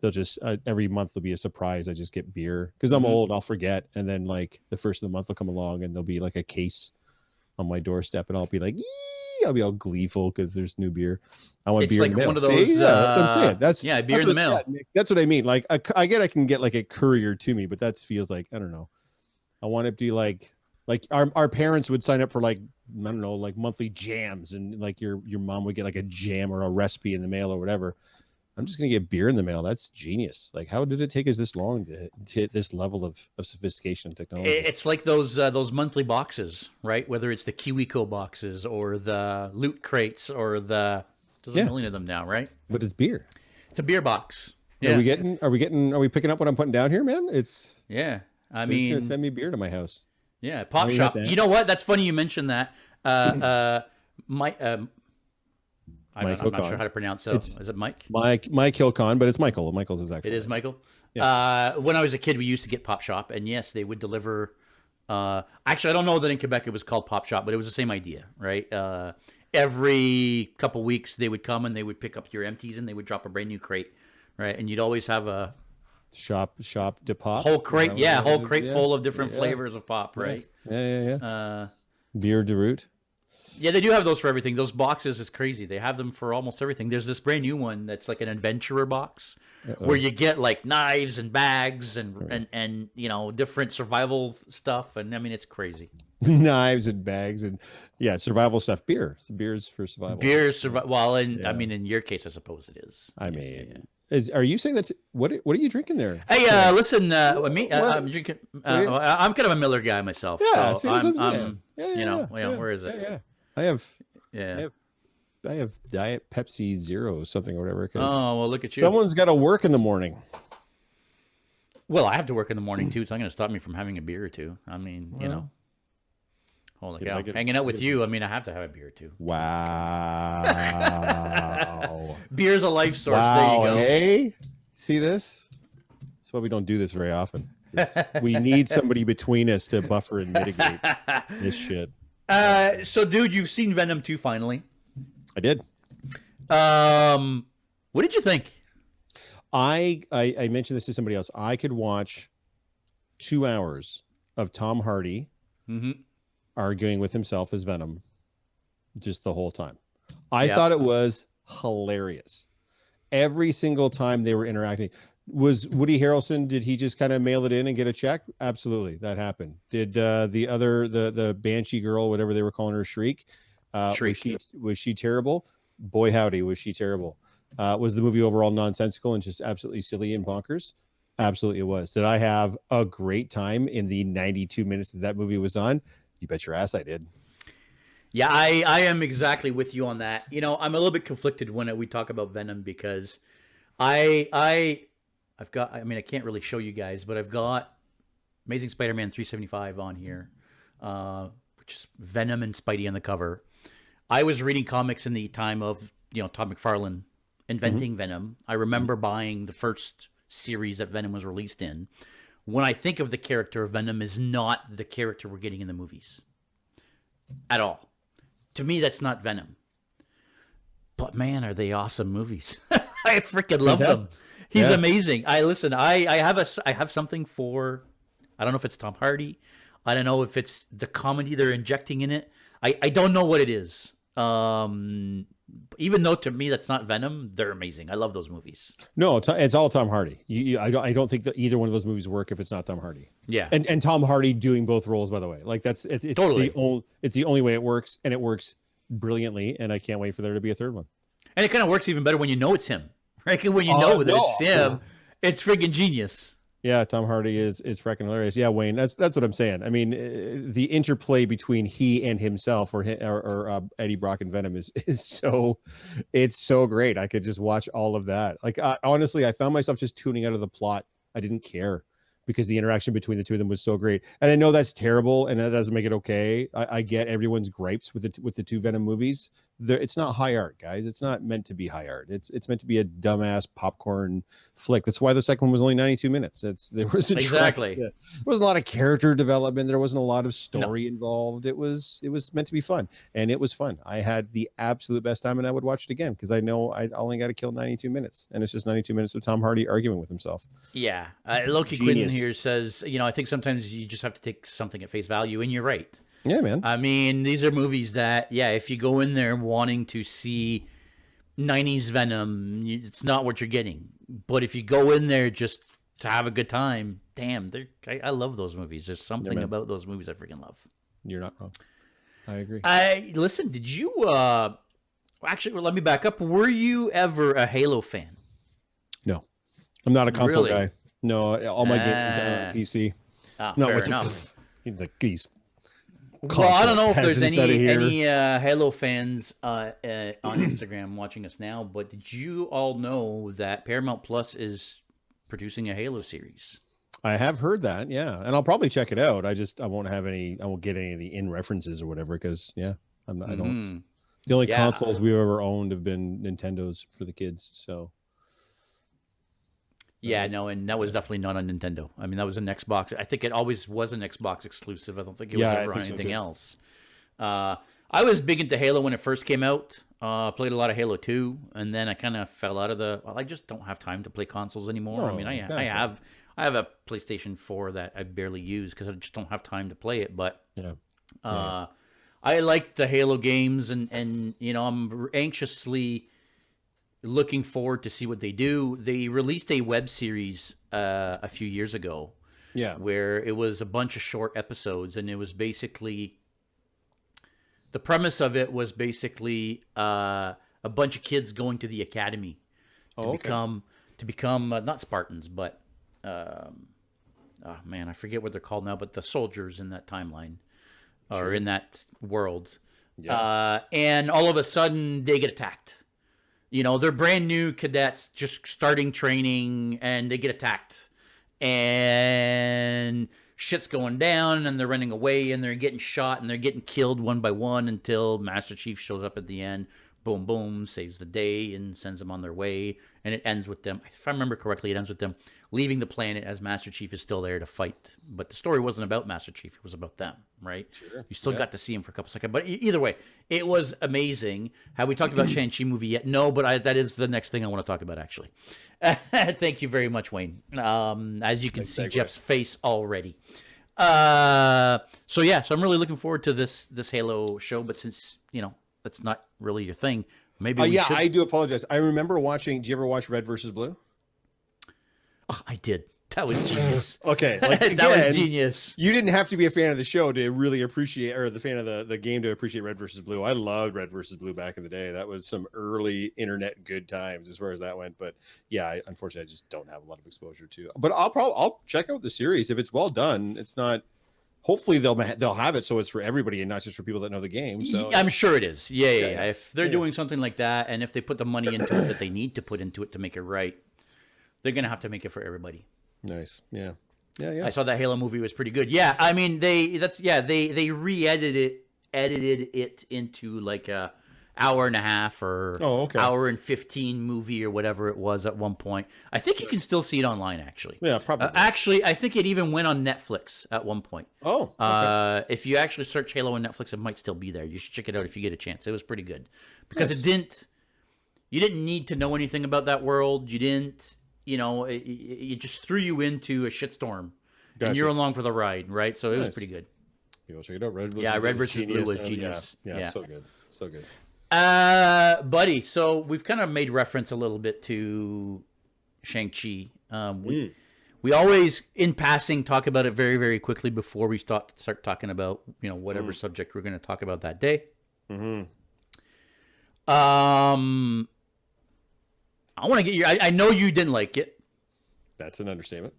[SPEAKER 2] every month there'll be a surprise. I just get beer because I'm old. I'll forget, and then the first of the month will come along, and there'll be like a case on my doorstep, and I'll be like, yee! I'll be all gleeful because there's new beer. I want beer in the mail.
[SPEAKER 1] One of those.
[SPEAKER 2] That's what I'm saying.
[SPEAKER 1] Beer in the mail.
[SPEAKER 2] That's what I mean. Like I can get like a courier to me, but that feels like, I don't know. I want it to be like our parents would sign up for monthly jams, and like your mom would get like a jam or a recipe in the mail or whatever. I'm just gonna get beer in the mail. That's genius. Like, how did it take us this long to hit this level of sophistication and technology?
[SPEAKER 1] It's like those monthly boxes, right? Whether it's the KiwiCo boxes or the Loot crates or there's a million of them now, right?
[SPEAKER 2] But it's beer.
[SPEAKER 1] It's a beer box. Yeah.
[SPEAKER 2] Are we picking up what I'm putting down here, man?
[SPEAKER 1] I mean,
[SPEAKER 2] gonna send me beer to my house.
[SPEAKER 1] Yeah, Pop Shop. You know what? That's funny you mentioned that. I'm not sure how to pronounce it. Is it Mike?
[SPEAKER 2] Mike Hilcon, but it's Michael. Michael's is actually.
[SPEAKER 1] It is Michael. Yeah. When I was a kid, we used to get Pop Shop, and yes, they would deliver. Actually, I don't know that in Quebec it was called Pop Shop, but it was the same idea, right? Every couple weeks they would come and they would pick up your empties and they would drop a brand new crate, right? And you'd always have a
[SPEAKER 2] shop de pop,
[SPEAKER 1] whole crate, whole crate full of different flavors of pop, right?
[SPEAKER 2] Yeah. Beer de root.
[SPEAKER 1] Yeah, they do have those for everything. Those boxes is crazy. They have them for almost everything. There's this brand new one that's like an adventurer box where you get like knives and bags and different survival stuff. And I mean, it's crazy.
[SPEAKER 2] Knives and bags and survival stuff. Beers for survival.
[SPEAKER 1] Well, I mean, in your case, I suppose it is.
[SPEAKER 2] I mean, are you saying that's what are you drinking there?
[SPEAKER 1] Hey, listen, I'm drinking. I'm kind of a Miller guy myself.
[SPEAKER 2] Yeah,
[SPEAKER 1] so
[SPEAKER 2] see,
[SPEAKER 1] I'm where is it?
[SPEAKER 2] I have. Diet Pepsi Zero something or whatever because
[SPEAKER 1] Oh, well, look at you.
[SPEAKER 2] someone's got to work in the morning.
[SPEAKER 1] Well, I have to work in the morning too, so I'm going to stop me from having a beer or two. I mean, you know. Holy cow. Hanging out with you, I mean, I have to have a beer or two.
[SPEAKER 2] Wow.
[SPEAKER 1] Beer's a life source.
[SPEAKER 2] Wow.
[SPEAKER 1] There you go.
[SPEAKER 2] Hey, see this? That's why we don't do this very often. We need somebody between us to buffer and mitigate this shit.
[SPEAKER 1] So, dude, you've seen Venom 2 finally.
[SPEAKER 2] I did.
[SPEAKER 1] What did you think?
[SPEAKER 2] I mentioned this to somebody else. I could watch 2 hours of Tom Hardy arguing with himself as Venom just the whole time. I thought it was hilarious. Every single time they were interacting. Was Woody Harrelson, did he just kind of mail it in and get a check? Absolutely, that happened. Did the Banshee girl, whatever they were calling her, Shriek? Was she terrible? Boy howdy, was she terrible. Was the movie overall nonsensical and just absolutely silly and bonkers? Absolutely it was. Did I have a great time in the 92 minutes that movie was on? You bet your ass I did.
[SPEAKER 1] Yeah, I am exactly with you on that. You know, I'm a little bit conflicted when we talk about Venom because I've got, I mean, I can't really show you guys, but I've got Amazing Spider-Man 375 on here, which is Venom and Spidey on the cover. I was reading comics in the time of, you know, Todd McFarlane inventing Venom. I remember buying the first series that Venom was released in. When I think of the character, Venom is not the character we're getting in the movies at all. To me, that's not Venom. But man, are they awesome movies. I freaking love them. He's amazing. I have something for, I don't know if it's Tom Hardy. I don't know if it's the comedy they're injecting in it. I don't know what it is. Even though to me that's not Venom, they're amazing. I love those movies.
[SPEAKER 2] No, it's all Tom Hardy. I don't think that either one of those movies work if it's not Tom Hardy.
[SPEAKER 1] Yeah,
[SPEAKER 2] and Tom Hardy doing both roles, by the way. Like it's
[SPEAKER 1] totally
[SPEAKER 2] it's the only way it works, and it works brilliantly. And I can't wait for there to be a third one.
[SPEAKER 1] And it kind of works even better when you know it's him. Right? When you know that it's him, it's freaking genius.
[SPEAKER 2] Yeah, Tom Hardy is freaking hilarious. Yeah, Wayne, that's what I'm saying. I mean, the interplay between he and himself, or Eddie Brock and Venom, is so, it's so great. I could just watch all of that. Like honestly, I found myself just tuning out of the plot. I didn't care because the interaction between the two of them was so great. And I know that's terrible, and that doesn't make it okay. I get everyone's gripes with the two Venom movies. It's not high art, guys. It's not meant to be high art. It's meant to be a dumbass popcorn flick. That's why the second one was only 92 minutes. There was
[SPEAKER 1] exactly.
[SPEAKER 2] There wasn't a lot of character development. There wasn't a lot of story involved. It was meant to be fun, and it was fun. I had the absolute best time, and I would watch it again because I know I only got to kill 92 minutes, and it's just 92 minutes of Tom Hardy arguing with himself.
[SPEAKER 1] Yeah, Loki Quinn here says, you know, I think sometimes you just have to take something at face value, and you're right.
[SPEAKER 2] Yeah, man.
[SPEAKER 1] I mean, these are movies that, yeah, if you go in there wanting to see 90s Venom, it's not what you're getting. But if you go in there just to have a good time, damn, I love those movies. There's something about those movies I freaking love.
[SPEAKER 2] You're not wrong. I agree.
[SPEAKER 1] Listen, did you, actually, let me back up. Were you ever a Halo fan?
[SPEAKER 2] No. I'm not a console
[SPEAKER 1] Really?
[SPEAKER 2] guy. No, all my games are done on PC.
[SPEAKER 1] Fair enough.
[SPEAKER 2] These
[SPEAKER 1] well, I don't know if there's any Halo fans on Instagram watching us now, but did you all know that Paramount Plus is producing a Halo series?
[SPEAKER 2] I have heard that, yeah, and I'll probably check it out. I won't get any of the in references or whatever because I don't. The only consoles we've ever owned have been Nintendos for the kids, so.
[SPEAKER 1] Yeah, no, and that was definitely not on Nintendo. I mean, that was an Xbox. I think it always was an Xbox exclusive. I don't think it was ever on anything else. I was big into Halo when it first came out. Played a lot of Halo 2, and then I kind of fell out of I just don't have time to play consoles anymore. I mean, I have a PlayStation 4 that I barely use because I just don't have time to play it. But I like the Halo games, and you know, I'm anxiously looking forward to see what they do. They released a web series a few years ago, where it was a bunch of short episodes, and it was basically the premise of it was basically a bunch of kids going to the academy to become not Spartans, but oh man, I forget what they're called now, but the soldiers in that timeline or in that world.
[SPEAKER 2] Yeah.
[SPEAKER 1] And all of a sudden they get attacked. You know, they're brand new cadets just starting training and they get attacked. And shit's going down and they're running away and they're getting shot and they're getting killed one by one until Master Chief shows up at the end. Boom, boom, saves the day and sends them on their way. And it ends with them, if I remember correctly, it ends with them leaving the planet as Master Chief is still there to fight. But the story wasn't about Master Chief. It was about them, right?
[SPEAKER 2] Sure.
[SPEAKER 1] You still got to see him for a couple seconds. But either way, it was amazing. Have we talked about Shang-Chi movie yet? No, but that is the next thing I want to talk about, actually. Thank you very much, Wayne. As you can see Jeff's face already. So I'm really looking forward to this Halo show. But since, that's not really your thing, maybe we should...
[SPEAKER 2] I do apologize. I remember watching... Do you ever watch Red versus Blue?
[SPEAKER 1] Oh, I did. That was genius.
[SPEAKER 2] Okay. Like, again,
[SPEAKER 1] that was genius.
[SPEAKER 2] You didn't have to be a fan of the show to really appreciate, or the fan of the game to appreciate Red versus Blue. I loved Red versus Blue back in the day. That was some early internet good times as far as that went. But yeah, unfortunately, I just don't have a lot of exposure to. But I'll check out the series if it's well done. It's not. Hopefully they'll have it so it's for everybody and not just for people that know the game. So
[SPEAKER 1] I'm sure it is. Yeah. If they're doing something like that, and if they put the money into it that they need to put into it to make it right, they're gonna have to make it for everybody.
[SPEAKER 2] Nice. Yeah.
[SPEAKER 1] I saw that Halo movie was pretty good. Yeah, I mean they re-edited it into like a hour and a half or hour and 15 movie or whatever it was at one point. I think you can still see it online actually.
[SPEAKER 2] Yeah, probably.
[SPEAKER 1] Actually, I think it even went on Netflix at one point.
[SPEAKER 2] Oh. Okay.
[SPEAKER 1] If you actually search Halo on Netflix, it might still be there. You should check it out if you get a chance. It was pretty good because you didn't need to know anything about that world. You didn't. It just threw you into a shitstorm, and you're along for the ride, right? So it was pretty good.
[SPEAKER 2] You'll check it out. Red
[SPEAKER 1] versus Blue was genius.
[SPEAKER 2] Yeah, so good.
[SPEAKER 1] Buddy, so we've kind of made reference a little bit to Shang-Chi. We always, in passing, talk about it very, very quickly before we start talking about whatever subject we're going to talk about that day. I want to get your... I know you didn't like it.
[SPEAKER 2] That's an understatement.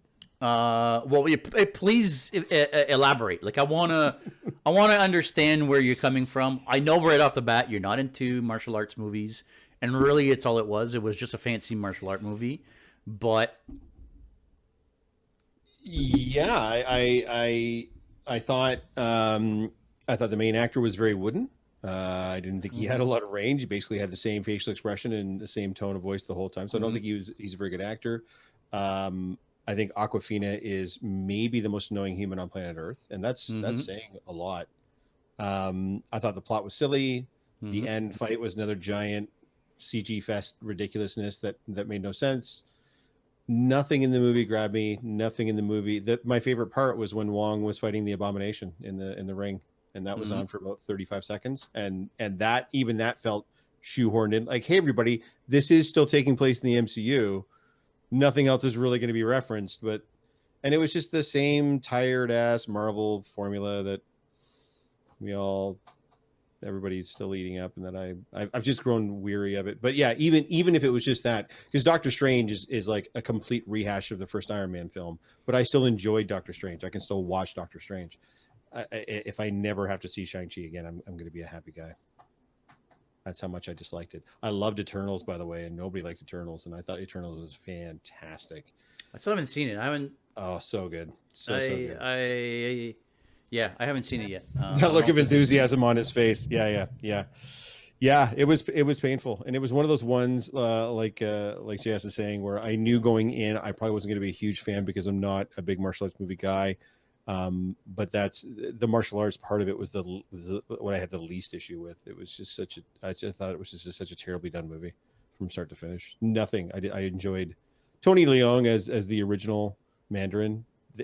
[SPEAKER 1] Please elaborate. Like, I want to understand where you're coming from. I know right off the bat you're not into martial arts movies, and really, it's all it was. It was just a fancy martial art movie. But
[SPEAKER 2] yeah, I thought the main actor was very wooden. I didn't think he had a lot of range. He basically had the same facial expression and the same tone of voice the whole time. So I don't think he's a very good actor. I think Awkwafina is maybe the most annoying human on planet Earth, and that's saying a lot. I thought the plot was silly. The end fight was another giant CG fest ridiculousness that made no sense. Nothing in the movie grabbed me. Nothing in the movie. My favorite part was when Wong was fighting the Abomination in the ring. And that was on for about 35 seconds. And that felt shoehorned in. Like, hey, everybody, this is still taking place in the MCU. Nothing else is really going to be referenced. And it was just the same tired ass Marvel formula that everybody's still eating up, and that I've just grown weary of it. But yeah, even if it was just that, because Doctor Strange is like a complete rehash of the first Iron Man film, but I still enjoyed Doctor Strange. I can still watch Doctor Strange. If I never have to see Shang-Chi again, I'm going to be a happy guy. That's how much I disliked it. I loved Eternals, by the way, and nobody liked Eternals, and I thought Eternals was fantastic.
[SPEAKER 1] I still haven't seen it. I haven't.
[SPEAKER 2] Oh, so good. So good.
[SPEAKER 1] I haven't seen it yet.
[SPEAKER 2] That look of enthusiasm on his face. Yeah. It was painful, and it was one of those ones like JS is saying, where I knew going in I probably wasn't going to be a huge fan because I'm not a big martial arts movie guy. But that's the martial arts part of it was what I had the least issue with. It was just I just thought it was just such a terribly done movie from start to finish. Nothing. I enjoyed Tony Leung as the original Mandarin. I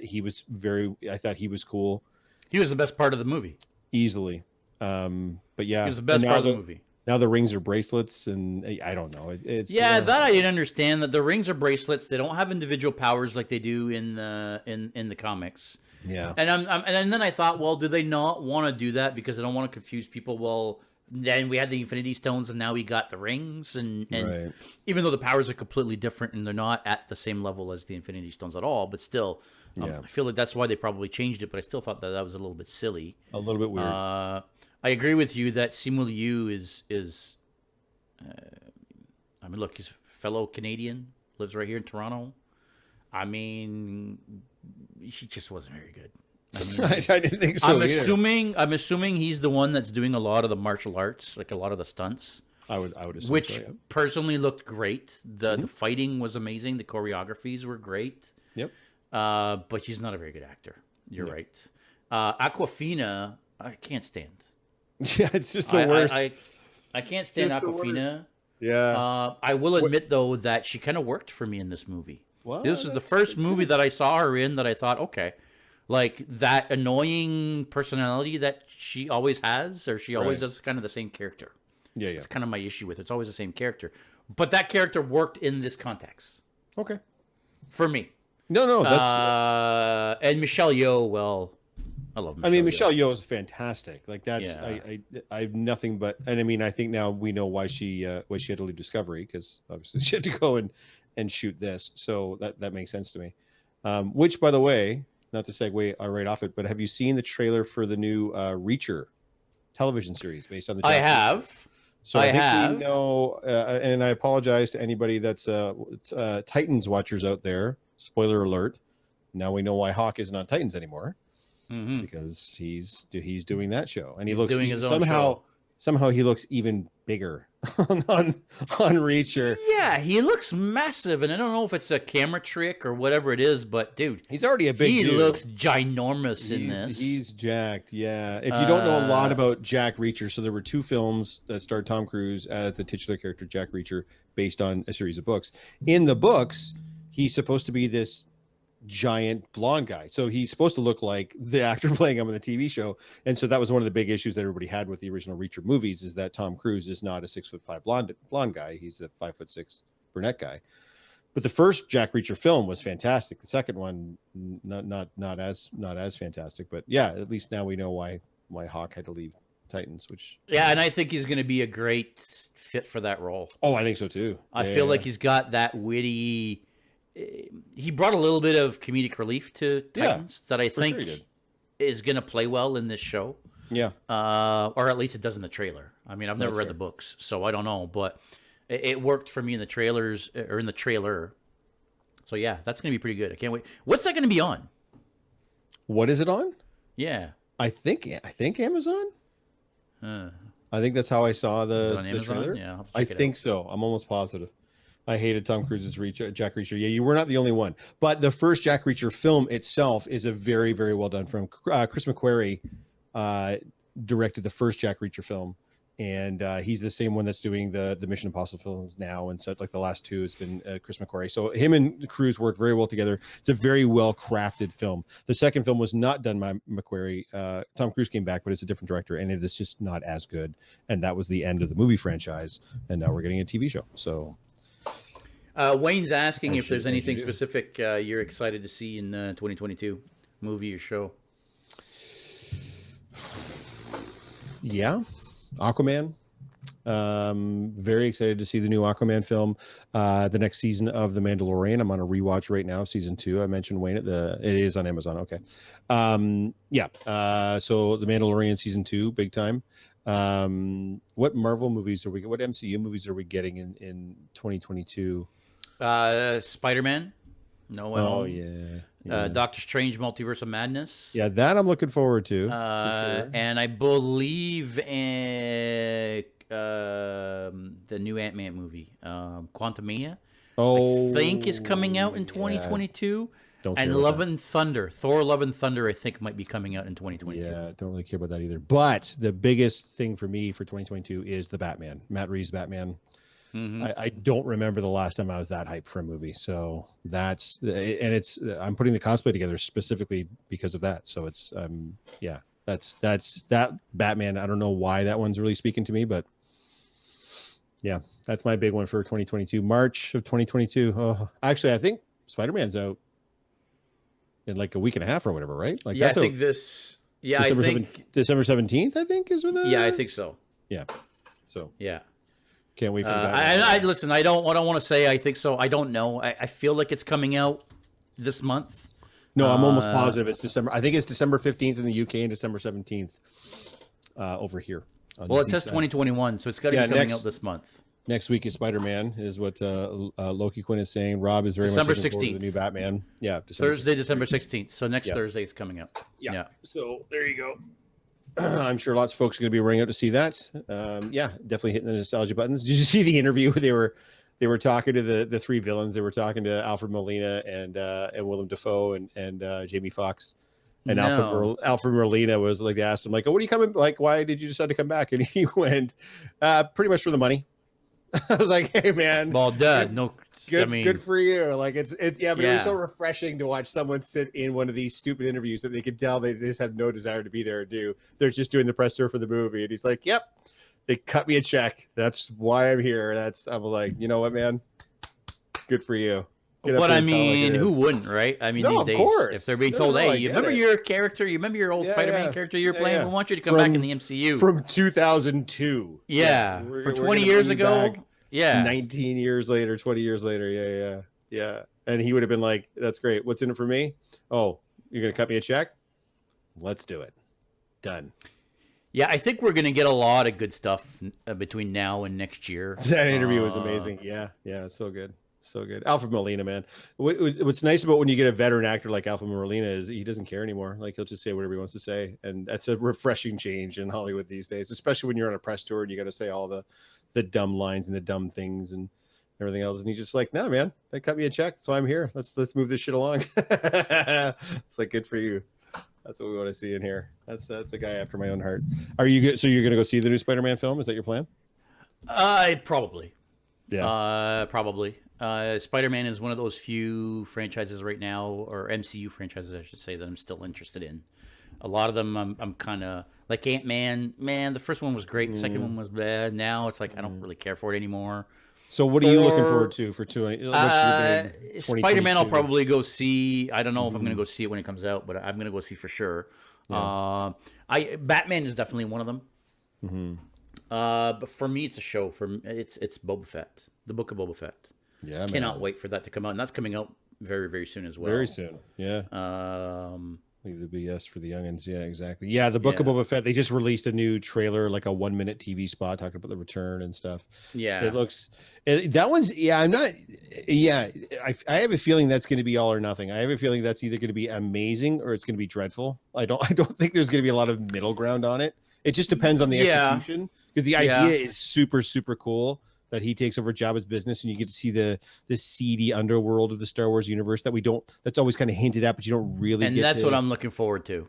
[SPEAKER 2] thought he was cool.
[SPEAKER 1] He was the best part of the movie.
[SPEAKER 2] Easily. But yeah.
[SPEAKER 1] He was the best part of the movie.
[SPEAKER 2] Now the rings are bracelets, and I don't know. It's
[SPEAKER 1] that I didn't understand, that the rings are bracelets. They don't have individual powers like they do in the comics.
[SPEAKER 2] Yeah.
[SPEAKER 1] And then I thought, well, do they not want to do that because they don't want to confuse people? Well, then we had the Infinity Stones, and now we got the rings, and
[SPEAKER 2] right.
[SPEAKER 1] Even though the powers are completely different and they're not at the same level as the Infinity Stones at all, but still, I feel like that's why they probably changed it. But I still thought that was a little bit silly,
[SPEAKER 2] a little bit weird.
[SPEAKER 1] I agree with you that Simu Liu is. I mean, look, he's a fellow Canadian, lives right here in Toronto. I mean, he just wasn't very good. I mean,
[SPEAKER 2] I didn't think so.
[SPEAKER 1] I'm assuming he's the one that's doing a lot of the martial arts, like a lot of the stunts.
[SPEAKER 2] I would assume
[SPEAKER 1] which
[SPEAKER 2] so, yeah.
[SPEAKER 1] personally looked great. The fighting was amazing. The choreographies were great.
[SPEAKER 2] Yep.
[SPEAKER 1] But he's not a very good actor. You're right. Aquafina, I can't stand.
[SPEAKER 2] Yeah, it's just the worst.
[SPEAKER 1] I can't stand
[SPEAKER 2] Just the
[SPEAKER 1] Aquafina.
[SPEAKER 2] Yeah.
[SPEAKER 1] I will admit though that she kind of worked for me in this movie.
[SPEAKER 2] Well,
[SPEAKER 1] This is the first movie that I saw her in that I thought, okay, like that annoying personality that she always has, or she always does kind of the same character.
[SPEAKER 2] Yeah.
[SPEAKER 1] It's kind of my issue with it. It's always the same character. But that character worked in this context.
[SPEAKER 2] Okay.
[SPEAKER 1] For me.
[SPEAKER 2] No, that's
[SPEAKER 1] and Michelle Yeoh, well, I love Michelle.
[SPEAKER 2] I mean, Michelle Yeoh is fantastic. Like that's
[SPEAKER 1] Yeah.
[SPEAKER 2] I have nothing but, and I mean, I think now we know why she had to leave Discovery, because obviously she had to go and shoot this. So that makes sense to me. Which, by the way, not to segue right off it, but have you seen the trailer for the new Reacher television series based on the
[SPEAKER 1] I
[SPEAKER 2] Jack
[SPEAKER 1] have.
[SPEAKER 2] Reacher? So I think we know, and I apologize to anybody that's Titans watchers out there. Spoiler alert. Now we know why Hawk isn't on Titans anymore, because he's doing that show, and he looks
[SPEAKER 1] doing his own show.
[SPEAKER 2] Somehow he looks even bigger on Reacher.
[SPEAKER 1] Yeah, he looks massive, and I don't know if it's a camera trick or whatever it is, but dude,
[SPEAKER 2] He's already a big dude.
[SPEAKER 1] he looks ginormous in this.
[SPEAKER 2] He's jacked, yeah. If you don't know a lot about Jack Reacher, so there were 2 films that starred Tom Cruise as the titular character Jack Reacher, based on a series of books. In the books, he's supposed to be this giant blonde guy, so he's supposed to look like the actor playing him on the TV show. And so that was one of the big issues that everybody had with the original Reacher movies, is that Tom Cruise is not a 6'5" blonde guy. He's a 5'6" brunette guy. But the first Jack Reacher film was fantastic. The second one, not as fantastic. But yeah, at least now we know why Hawk had to leave Titans. Which
[SPEAKER 1] and I think he's going to be a great fit for that role.
[SPEAKER 2] Oh, I think so too.
[SPEAKER 1] I feel like he's got that witty. He brought a little bit of comedic relief to Titans that I think is going to play well in this show.
[SPEAKER 2] Yeah.
[SPEAKER 1] Or at least it does in the trailer. I mean, I've never read the books, so I don't know, but it worked for me in the trailers, or in the trailer. So yeah, that's going to be pretty good. I can't wait. What's that going to be on?
[SPEAKER 2] What is it on?
[SPEAKER 1] Yeah.
[SPEAKER 2] I think Amazon. I think that's how I saw the trailer.
[SPEAKER 1] Yeah,
[SPEAKER 2] I think so. I'm almost positive. I hated Tom Cruise's Jack Reacher. Yeah, you were not the only one. But the first Jack Reacher film itself is a very, very well done film. Chris McQuarrie directed the first Jack Reacher film, and he's the same one that's doing the Mission Impossible films now. And so, like, the last 2 has been Chris McQuarrie. So him and Cruise work very well together. It's a very well crafted film. The second film was not done by McQuarrie. Tom Cruise came back, but it's a different director, and it is just not as good. And that was the end of the movie franchise. And now we're getting a TV show. So.
[SPEAKER 1] Wayne's asking if there's anything specific you're excited to see in 2022, movie or show.
[SPEAKER 2] Yeah, Aquaman. Very excited to see the new Aquaman film. The next season of The Mandalorian. I'm on a rewatch right now, season 2. I mentioned Wayne it is on Amazon. Okay. So The Mandalorian season 2, big time. What Marvel movies what MCU movies are we getting in 2022?
[SPEAKER 1] Spider-Man. No Way Home.
[SPEAKER 2] Yeah.
[SPEAKER 1] Doctor Strange Multiverse of Madness.
[SPEAKER 2] Yeah, that I'm looking forward to. For sure.
[SPEAKER 1] And I believe the new Ant-Man movie, Quantumania. I think is coming out in 2022. And Love and Thunder, Thor: Love and Thunder, I think might be coming out in 2022.
[SPEAKER 2] Yeah, don't really care about that either. But the biggest thing for me for 2022 is the Batman, Matt Reeves' Batman. I don't remember the last time I was that hyped for a movie. So that's, and it's, I'm putting the cosplay together specifically because of that. So it's, that's that Batman. I don't know why that one's really speaking to me, but yeah, that's my big one for 2022. March of 2022. Oh, actually, I think Spider-Man's out in like a week and a half or whatever, right? Like,
[SPEAKER 1] yeah, I think this. Yeah,
[SPEAKER 2] December 17th. I think is when the.
[SPEAKER 1] Yeah, I think so.
[SPEAKER 2] Yeah. So.
[SPEAKER 1] Yeah.
[SPEAKER 2] Can't wait for that.
[SPEAKER 1] I listen. I don't want to say I think so. I don't know. I feel like it's coming out this month.
[SPEAKER 2] No, I'm almost positive it's December. I think it's December 15th in the UK and December 17th over here.
[SPEAKER 1] Well, it says 2021, so it's got to be coming out this month.
[SPEAKER 2] Next week is Spider-Man, is what Loki Quinn is saying. Rob is very
[SPEAKER 1] December
[SPEAKER 2] much looking forward to
[SPEAKER 1] 16th.
[SPEAKER 2] the new Batman. Yeah,
[SPEAKER 1] Thursday, December 16th. So next Thursday it's coming out.
[SPEAKER 2] Yeah. So there you go. I'm sure lots of folks are going to be running out to see that. Yeah, definitely hitting the nostalgia buttons. Did you see the interview where they were talking to the three villains? They were talking to Alfred Molina and Willem Dafoe and Jamie Foxx. And
[SPEAKER 1] No.
[SPEAKER 2] Alfred Molina was like, they asked him, like, oh, what are you coming? Like, why did you decide to come back? And he went, pretty much for the money. I was like, hey, man.
[SPEAKER 1] Well, Dad, no.
[SPEAKER 2] Good for you. Like it's yeah, but it was so refreshing to watch someone sit in one of these stupid interviews that they could tell they just have no desire to be there or do. They're just doing the press tour for the movie. And he's like, yep, they cut me a check. That's why I'm here. I'm like, you know what, man? Good for you.
[SPEAKER 1] But I mean, who wouldn't, right? I mean,
[SPEAKER 2] no,
[SPEAKER 1] these
[SPEAKER 2] of
[SPEAKER 1] days,
[SPEAKER 2] course.
[SPEAKER 1] if they're being told, hey, you remember your character? You remember your old Spider-Man character you were playing? We want you to come back in the MCU.
[SPEAKER 2] From 2002.
[SPEAKER 1] Yeah. For 20 years ago. Yeah.
[SPEAKER 2] 19 years later, 20 years later. Yeah. And he would have been like, that's great. What's in it for me? Oh, you're going to cut me a check? Let's do it. Done.
[SPEAKER 1] Yeah, I think we're going to get a lot of good stuff between now and next year.
[SPEAKER 2] That interview was amazing. Yeah. So good. So good. Alfred Molina, man. What's nice about when you get a veteran actor like Alfred Molina is he doesn't care anymore. Like he'll just say whatever he wants to say. And that's a refreshing change in Hollywood these days, especially when you're on a press tour and you got to say all the dumb lines and the dumb things and everything else. And he's just like, no, man, they cut me a check. So I'm here. Let's move this shit along. It's like, good for you. That's what we want to see in here. That's a guy after my own heart. Are you good? So you're going to go see the new Spider-Man film? Is that your plan?
[SPEAKER 1] Probably.
[SPEAKER 2] Yeah.
[SPEAKER 1] Probably. Spider-Man is one of those few franchises right now, or MCU franchises, I should say, that I'm still interested in. A lot of them, I'm kind of like Ant-Man. Man, the first one was great. The second one was bad. Now it's like I don't really care for it anymore.
[SPEAKER 2] So what are you looking forward to for
[SPEAKER 1] Spider-Man? I'll probably go see. I don't know if I'm going to go see it when it comes out, but I'm going to go see for sure. Yeah. Batman is definitely one of them. But for me, it's a show. It's Boba Fett, the Book of Boba Fett.
[SPEAKER 2] Yeah,
[SPEAKER 1] cannot wait for that to come out, and that's coming out very, very soon as well.
[SPEAKER 2] Very soon, yeah. Leave the BS for the youngins. Yeah, exactly. Yeah, the Book of Boba Fett. They just released a new trailer, like a 1-minute TV spot talking about the return and stuff.
[SPEAKER 1] Yeah,
[SPEAKER 2] it looks. That one's. Yeah, I'm not. Yeah, I have a feeling that's going to be all or nothing. I have a feeling that's either going to be amazing or it's going to be dreadful. I don't think there's going to be a lot of middle ground on it. It just depends on the execution, because the idea is super, super cool. That he takes over Jabba's business and you get to see the seedy underworld of the Star Wars universe that's always kind of hinted at, but you don't really
[SPEAKER 1] get that's what I'm looking forward to.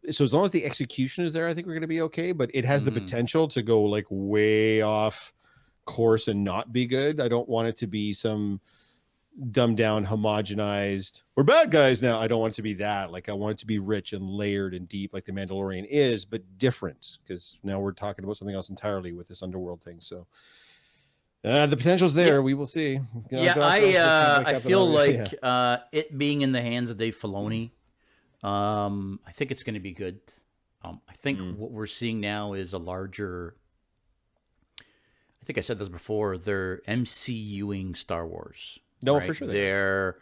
[SPEAKER 2] So as long as the execution is there, I think we're going to be okay, but it has the potential to go like way off course and not be good. I don't want it to be some dumbed down, homogenized, we're bad guys now. I don't want it to be that. Like I want it to be rich and layered and deep like the Mandalorian is, but different, because now we're talking about something else entirely with this underworld thing. So the potential's there. We will see.
[SPEAKER 1] I feel like it being in the hands of Dave Filoni, I think it's going to be good. I think what we're seeing now is a larger. I think I said this before. They're MCUing Star Wars.
[SPEAKER 2] No, right? For sure.
[SPEAKER 1] They're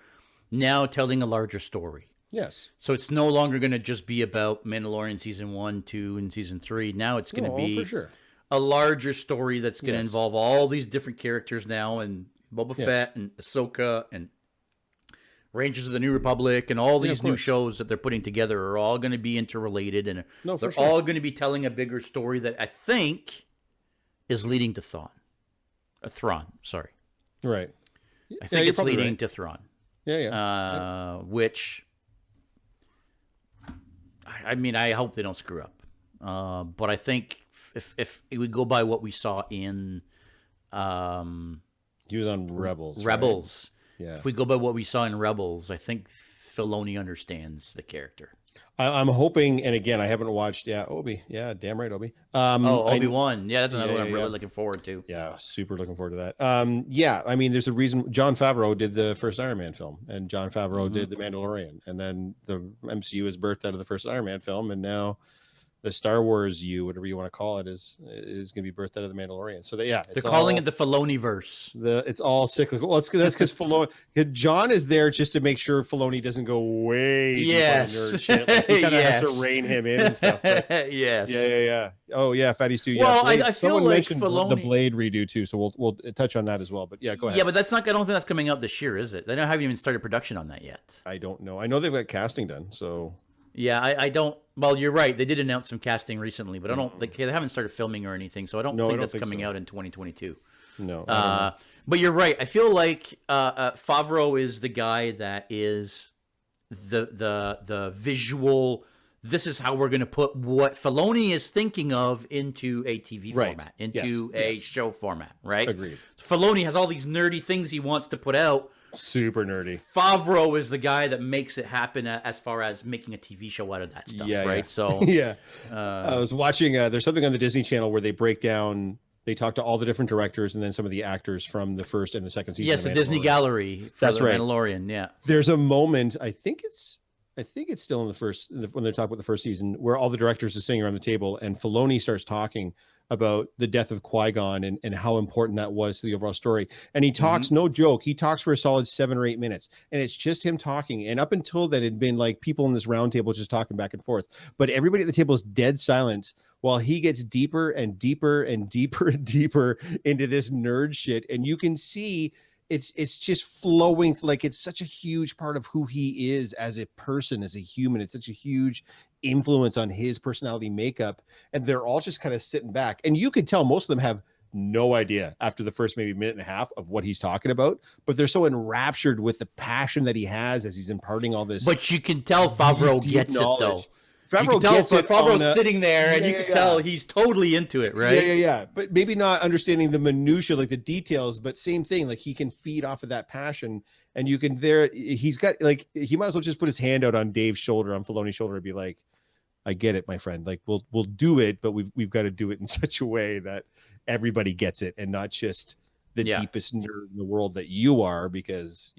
[SPEAKER 1] now telling a larger story.
[SPEAKER 2] Yes.
[SPEAKER 1] So it's no longer going to just be about Mandalorian season 1, 2, and season 3. Now it's going to be. For sure. A larger story that's going to involve all these different characters now, and Boba Fett and Ahsoka and Rangers of the New Republic and all these new shows that they're putting together are all going to be interrelated, and they're all going to be telling a bigger story that I think is leading to Thrawn. Sorry.
[SPEAKER 2] Right.
[SPEAKER 1] I think it's leading to Thrawn. Which, I mean, I hope they don't screw up. But I think if we go by what we saw in
[SPEAKER 2] he was on Rebels.
[SPEAKER 1] Right?
[SPEAKER 2] Yeah.
[SPEAKER 1] If we go by what we saw in Rebels, I think Filoni understands the character.
[SPEAKER 2] I'm hoping, and again, I haven't watched. Yeah, Obi. Yeah, damn right, Obi.
[SPEAKER 1] Obi-Wan. Yeah, that's another one I'm really looking forward to.
[SPEAKER 2] Yeah, super looking forward to that. Yeah, I mean, there's a reason Jon Favreau did the first Iron Man film, and Jon Favreau did The Mandalorian, and then the MCU is birthed out of the first Iron Man film, and now the Star Wars whatever you want to call it, is going to be birthed out of the Mandalorian. So yeah,
[SPEAKER 1] they're calling it the Filoni-verse.
[SPEAKER 2] It's all cyclical. Well, that's because Filoni, John is there just to make sure Filoni doesn't go way deep on the nerd shit. Like, he kind of has to rein him in and stuff. But
[SPEAKER 1] yes.
[SPEAKER 2] Yeah. Oh yeah, Fatty Stu. Yeah.
[SPEAKER 1] Well,
[SPEAKER 2] Blade,
[SPEAKER 1] I feel
[SPEAKER 2] someone
[SPEAKER 1] like
[SPEAKER 2] mentioned
[SPEAKER 1] Filoni...
[SPEAKER 2] the Blade redo too, so we'll touch on that as well. But yeah, go ahead.
[SPEAKER 1] Yeah, but that's not. I don't think that's coming out this year, is it? They haven't even started production on that yet.
[SPEAKER 2] I don't know. I know they've got casting done, so.
[SPEAKER 1] Yeah, I don't. Well, you're right. They did announce some casting recently, but I don't. They haven't started filming or anything, so I don't think that's coming out in 2022.
[SPEAKER 2] No.
[SPEAKER 1] But you're right. I feel like Favreau is the guy that is the visual. This is how we're going to put what Filoni is thinking of into a TV format, into a show format, right?
[SPEAKER 2] Agreed.
[SPEAKER 1] Filoni has all these nerdy things he wants to put out.
[SPEAKER 2] Super nerdy.
[SPEAKER 1] Favreau is the guy that makes it happen as far as making a TV show out of that stuff, right? So
[SPEAKER 2] yeah, I was watching. There's something on the Disney Channel where they break down. They talk to all the different directors and then some of the actors from the first and the second season.
[SPEAKER 1] Yes, the Disney Gallery. For the Mandalorian. Yeah.
[SPEAKER 2] There's a moment. I think it's still in the first when they're talking about the first season where all the directors are sitting around the table and Filoni starts talking about the death of Qui-Gon and how important that was to the overall story. And he talks, no joke, he talks for a solid 7 or 8 minutes. And it's just him talking. And up until then, it'd been like people in this round table just talking back and forth. But everybody at the table is dead silent while he gets deeper and deeper and deeper and deeper into this nerd shit. And you can see it's just flowing, like it's such a huge part of who he is as a person, as a human. It's such a huge influence on his personality makeup, and they're all just kind of sitting back, and you could tell most of them have no idea after the first maybe minute and a half of what he's talking about, but they're so enraptured with the passion that he has as he's imparting all this.
[SPEAKER 1] But you can tell Favreau gets
[SPEAKER 2] knowledge.
[SPEAKER 1] It though.
[SPEAKER 2] Favreau gets it.
[SPEAKER 1] Favreau's sitting there, and you can tell he's totally into it, right?
[SPEAKER 2] Yeah. But maybe not understanding the minutia, like the details, but same thing. Like he can feed off of that passion, and you can he's got like he might as well just put his hand out on Dave's shoulder, on Filoni's shoulder, and be like, "I get it, my friend. Like we'll do it, but we've got to do it in such a way that everybody gets it, and not just the deepest nerd in the world that you are, because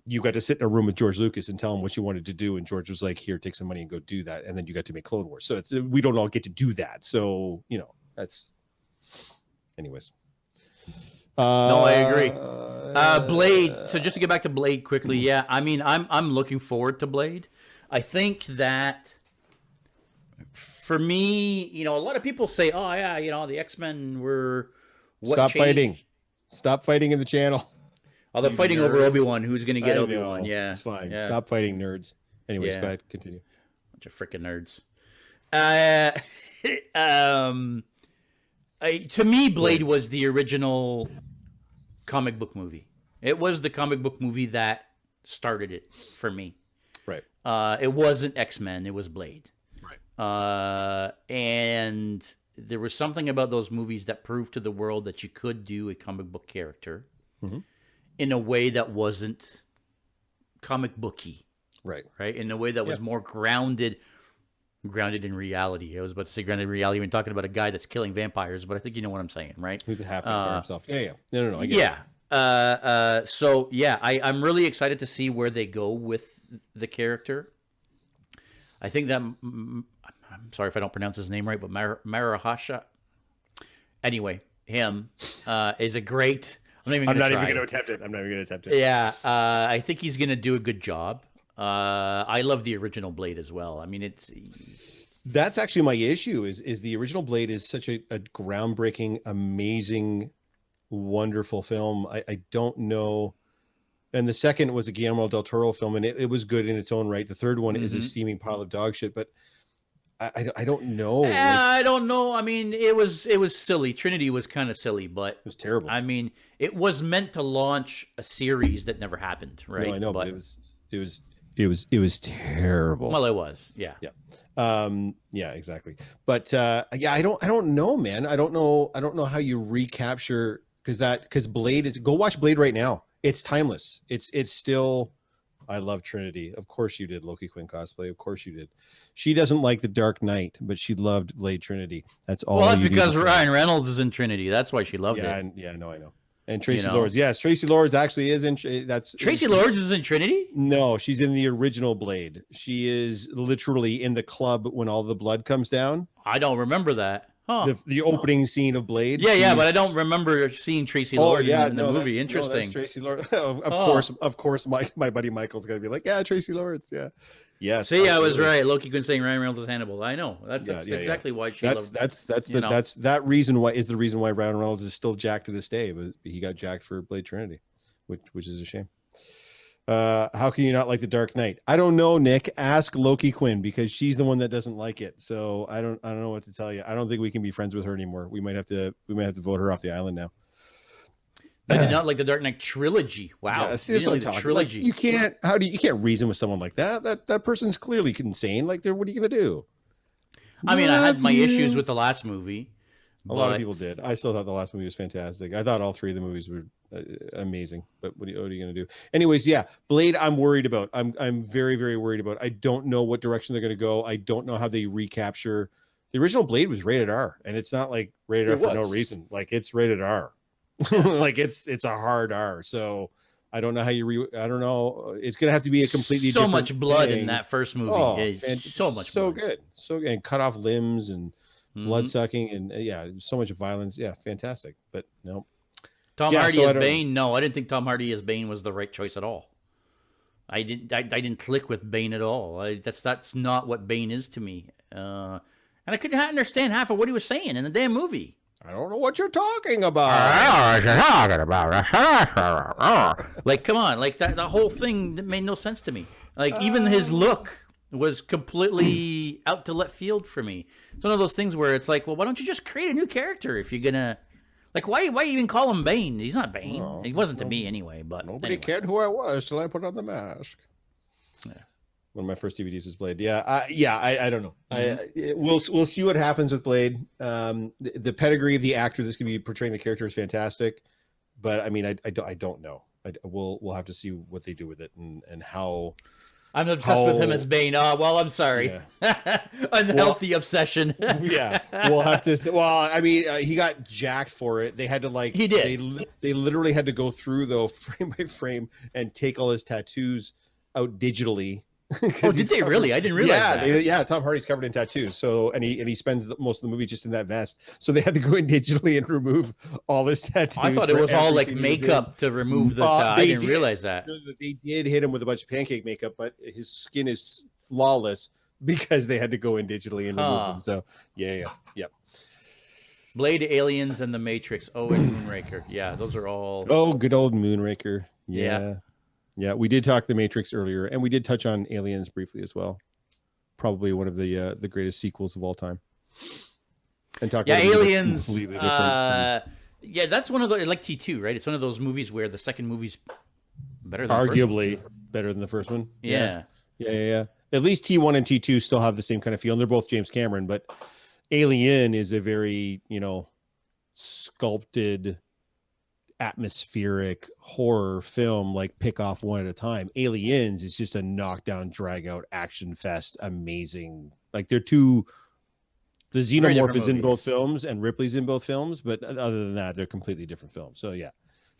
[SPEAKER 2] you got to sit in a room with George Lucas and tell him what you wanted to do. And George was like, here, take some money and go do that. And then you got to make Clone Wars. So we don't all get to do that. So, that's anyways.
[SPEAKER 1] No, I agree. Blade. So just to get back to Blade quickly. Yeah. I mean, I'm looking forward to Blade. I think that for me, a lot of people say, oh yeah, the X-Men were
[SPEAKER 2] Stop fighting in the channel.
[SPEAKER 1] Oh, they're fighting over Obi-Wan. Who's going to get Obi-Wan? Yeah.
[SPEAKER 2] It's fine.
[SPEAKER 1] Yeah.
[SPEAKER 2] Stop fighting nerds. Anyways, go ahead. Continue.
[SPEAKER 1] Bunch of freaking nerds. To me, Blade was the original comic book movie. It was the comic book movie that started it for me.
[SPEAKER 2] Right.
[SPEAKER 1] It wasn't X-Men. It was Blade.
[SPEAKER 2] Right.
[SPEAKER 1] And there was something about those movies that proved to the world that you could do a comic book character. Mm-hmm. In a way that wasn't comic booky, right? In a way that was more grounded in reality. I was about to say grounded in reality when talking about a guy that's killing vampires, but I think you know what I'm saying, right?
[SPEAKER 2] Who's a half vampire himself? Yeah. No. I get
[SPEAKER 1] it. So I'm really excited to see where they go with the character. I think that I'm sorry if I don't pronounce his name right, but Marahasha. Anyway, him is a great. I'm not even going to attempt it. Yeah, I think he's going to do a good job. I love the original Blade as well. I mean,
[SPEAKER 2] that's actually my issue. Is the original Blade is such a groundbreaking, amazing, wonderful film. I don't know. And the second was a Guillermo del Toro film, and it was good in its own right. The third one is a steaming pile of dog shit, but I don't know.
[SPEAKER 1] I don't know. I mean, it was silly. Trinity was kind of silly, but
[SPEAKER 2] it was terrible.
[SPEAKER 1] I mean, it was meant to launch a series that never happened, right?
[SPEAKER 2] No, I know, but it was terrible.
[SPEAKER 1] Well, it was, yeah.
[SPEAKER 2] Yeah, exactly. But I don't know, man. I don't know how you recapture because Blade is. Go watch Blade right now. It's timeless. It's still. I love Trinity. Of course you did, Loki Quinn cosplay. Of course you did. She doesn't like the Dark Knight, but she loved Blade Trinity. That's all.
[SPEAKER 1] Well, that's because Ryan Reynolds is in Trinity. That's why she loved it.
[SPEAKER 2] Yeah, no, I know. And
[SPEAKER 1] You
[SPEAKER 2] Tracy
[SPEAKER 1] know,
[SPEAKER 2] Lords. Yes, Tracy Lords actually is in. That's
[SPEAKER 1] Tracy Lords is in Trinity.
[SPEAKER 2] No, she's in the original Blade. She is literally in the club when all the blood comes down.
[SPEAKER 1] I don't remember that. Huh.
[SPEAKER 2] The opening scene of Blade.
[SPEAKER 1] Yeah, but I don't remember seeing Tracy Lord in the movie. Interesting.
[SPEAKER 2] That's Tracy Lord. Of course, my buddy Michael's gonna be like, yeah, Tracy Lords. Yeah. Yes.
[SPEAKER 1] See, I was right. Loki couldn't say Ryan Reynolds is Hannibal. I know. That's exactly why she loved.
[SPEAKER 2] That's that reason why is the reason why Ryan Reynolds is still jacked to this day. But he got jacked for Blade Trinity, which is a shame. How can you not like The Dark Knight? I don't know, Nick. Ask Loki Quinn, because she's the one that doesn't like it. So I don't know what to tell you. I don't think we can be friends with her anymore. We might have to vote her off the island now.
[SPEAKER 1] I did not like the Dark Knight trilogy. Wow.
[SPEAKER 2] Yeah, see, like trilogy. Like, you can't reason with someone like that. That person's clearly insane. Like, what are you gonna do?
[SPEAKER 1] I mean, I had my issues with the last movie.
[SPEAKER 2] A lot of people did. I still thought the last movie was fantastic. I thought all three of the movies were amazing. But what are you going to do? Anyways, yeah, Blade. I'm worried about. I'm very, very worried about. I don't know what direction they're going to go. I don't know how they recapture. The original Blade was rated R, and it's not like rated R for no reason. Like, it's rated R. Like, it's a hard R. So I don't know how you I don't know. It's going to have to be a completely
[SPEAKER 1] so
[SPEAKER 2] different
[SPEAKER 1] much blood
[SPEAKER 2] thing.
[SPEAKER 1] In that first movie.
[SPEAKER 2] Oh,
[SPEAKER 1] so much.
[SPEAKER 2] So
[SPEAKER 1] blood.
[SPEAKER 2] good. So good. And cut off limbs and blood sucking and so much violence. Yeah, fantastic. But no.
[SPEAKER 1] Tom Hardy as Bane. No, I didn't think Tom Hardy as Bane was the right choice at all. I didn't click with Bane at all. That's not what Bane is to me. And I couldn't understand half of what he was saying in the damn movie.
[SPEAKER 2] I don't know what you're talking about.
[SPEAKER 1] Like, come on, like that. The whole thing made no sense to me. Like, even his look was completely out to left field for me. It's one of those things where it's like, well, why don't you just create a new character if you're gonna, like, why even call him Bane? He's not Bane. No, he wasn't to me anyway. But
[SPEAKER 2] nobody cared who I was till I put on the mask. Yeah. One of my first DVDs was Blade. Yeah, I don't know. We'll see what happens with Blade. The pedigree of the actor that's going to be portraying the character is fantastic, but I mean, I don't know. We'll have to see what they do with it and how.
[SPEAKER 1] I'm obsessed with him as Bane. Well, I'm sorry. Yeah. Unhealthy obsession.
[SPEAKER 2] Yeah, we'll have to. Well, I mean, he got jacked for it. They had to
[SPEAKER 1] He did.
[SPEAKER 2] They literally had to go through though frame by frame and take all his tattoos out digitally.
[SPEAKER 1] Oh, did they really? I didn't realize that.
[SPEAKER 2] Tom Hardy's covered in tattoos. So, and he spends most of the movie just in that vest. So they had to go in digitally and remove all his tattoos.
[SPEAKER 1] I thought it was all like makeup to remove the. I didn't realize that.
[SPEAKER 2] They did hit him with a bunch of pancake makeup, but his skin is flawless because they had to go in digitally and remove them. So, yeah.
[SPEAKER 1] Blade, Aliens, and The Matrix. Oh, and Moonraker. Yeah, those are all.
[SPEAKER 2] Oh, good old Moonraker. Yeah, we did talk The Matrix earlier, and we did touch on Aliens briefly as well. Probably one of the greatest sequels of all time. And talk about
[SPEAKER 1] Aliens. Yeah, that's one of the like T2, right? It's one of those movies where the second movie's better than
[SPEAKER 2] arguably better than the first one.
[SPEAKER 1] Yeah.
[SPEAKER 2] At least T1 and T2 still have the same kind of feel, and they're both James Cameron. But Alien is a very sculpted, atmospheric horror film, like pick off one at a time. Aliens is just a knockdown, drag out action fest. Amazing. Like the xenomorph is in both films and Ripley's in both films, but other than that, they're completely different films. So yeah,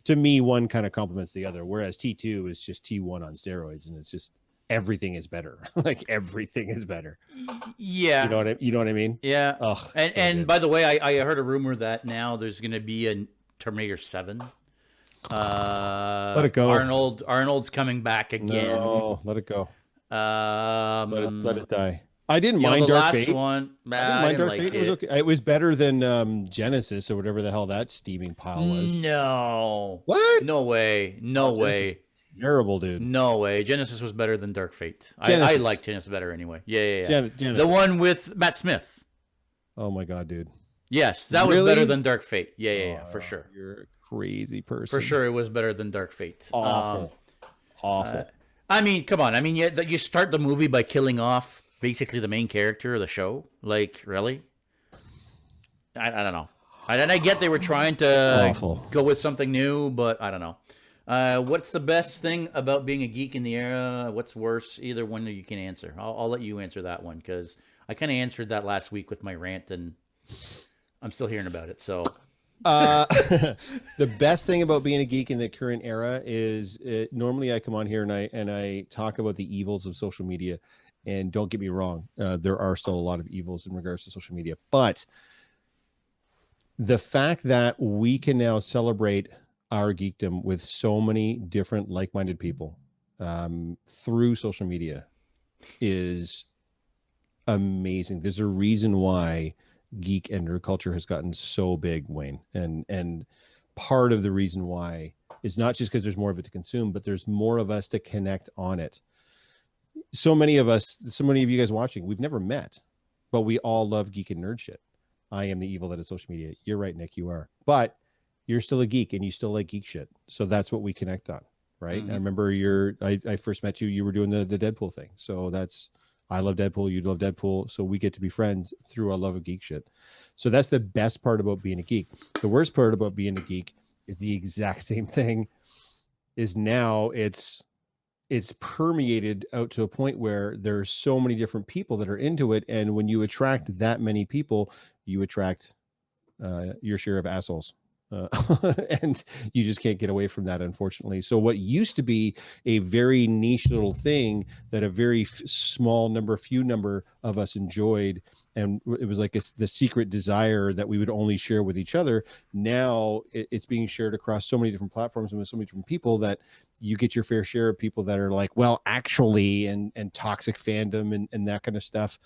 [SPEAKER 2] to me, one kind of complements the other, whereas T2 is just T1 on steroids, and it's just everything is better. Like everything is better.
[SPEAKER 1] Yeah.
[SPEAKER 2] You know what I mean?
[SPEAKER 1] Yeah. And by the way, I heard a rumor that now there's going to be a Terminator 7.
[SPEAKER 2] Let it go.
[SPEAKER 1] Arnold's coming back again.
[SPEAKER 2] No, let it go. Let it die. I didn't mind
[SPEAKER 1] the
[SPEAKER 2] Dark
[SPEAKER 1] last
[SPEAKER 2] Fate.
[SPEAKER 1] One.
[SPEAKER 2] I didn't mind Dark Fate. It was okay. It was better than Genesis or whatever the hell that steaming pile was.
[SPEAKER 1] No.
[SPEAKER 2] What?
[SPEAKER 1] No way. No way.
[SPEAKER 2] Terrible, dude.
[SPEAKER 1] No way. Genesis was better than Dark Fate. I like Genesis better anyway. Yeah.
[SPEAKER 2] Genesis.
[SPEAKER 1] The one with Matt Smith.
[SPEAKER 2] Oh my god, dude.
[SPEAKER 1] Yes, that was better than Dark Fate. Yeah, for sure.
[SPEAKER 2] You're a crazy person.
[SPEAKER 1] For sure, it was better than Dark Fate.
[SPEAKER 2] Awful.
[SPEAKER 1] I mean, come on. I mean, you start the movie by killing off basically the main character of the show. Like, really? I don't know. I get they were trying to go with something new, but I don't know. What's the best thing about being a geek in the era? What's worse? Either one you can answer. I'll let you answer that one because I kind of answered that last week with my rant, and I'm still hearing about it. So
[SPEAKER 2] Uh, the best thing about being a geek in the current era is normally I come on here and I talk about the evils of social media. And don't get me wrong, there are still a lot of evils in regards to social media. But the fact that we can now celebrate our geekdom with so many different like-minded people through social media is amazing. There's a reason why geek and nerd culture has gotten so big, Wayne, and part of the reason why is not just because there's more of it to consume, but there's more of us to connect on it. So many of you guys watching, we've never met, but we all love geek and nerd shit. I am the evil that is social media. You're right, Nick, you are, but you're still a geek and you still like geek shit, so that's what we connect on, right? I remember I first met you, you were doing the Deadpool thing, so that's, I love Deadpool, you love Deadpool, so we get to be friends through our love of geek shit. So that's the best part about being a geek. The worst part about being a geek is the exact same thing. Is now it's permeated out to a point where there's so many different people that are into it, and when you attract that many people, you attract your share of assholes. And you just can't get away from that, unfortunately. So what used to be a very niche little thing that a very few number of us enjoyed, and it was like the secret desire that we would only share with each other, now it's being shared across so many different platforms and with so many different people that you get your fair share of people that are like, well, actually, and toxic fandom and that kind of stuff.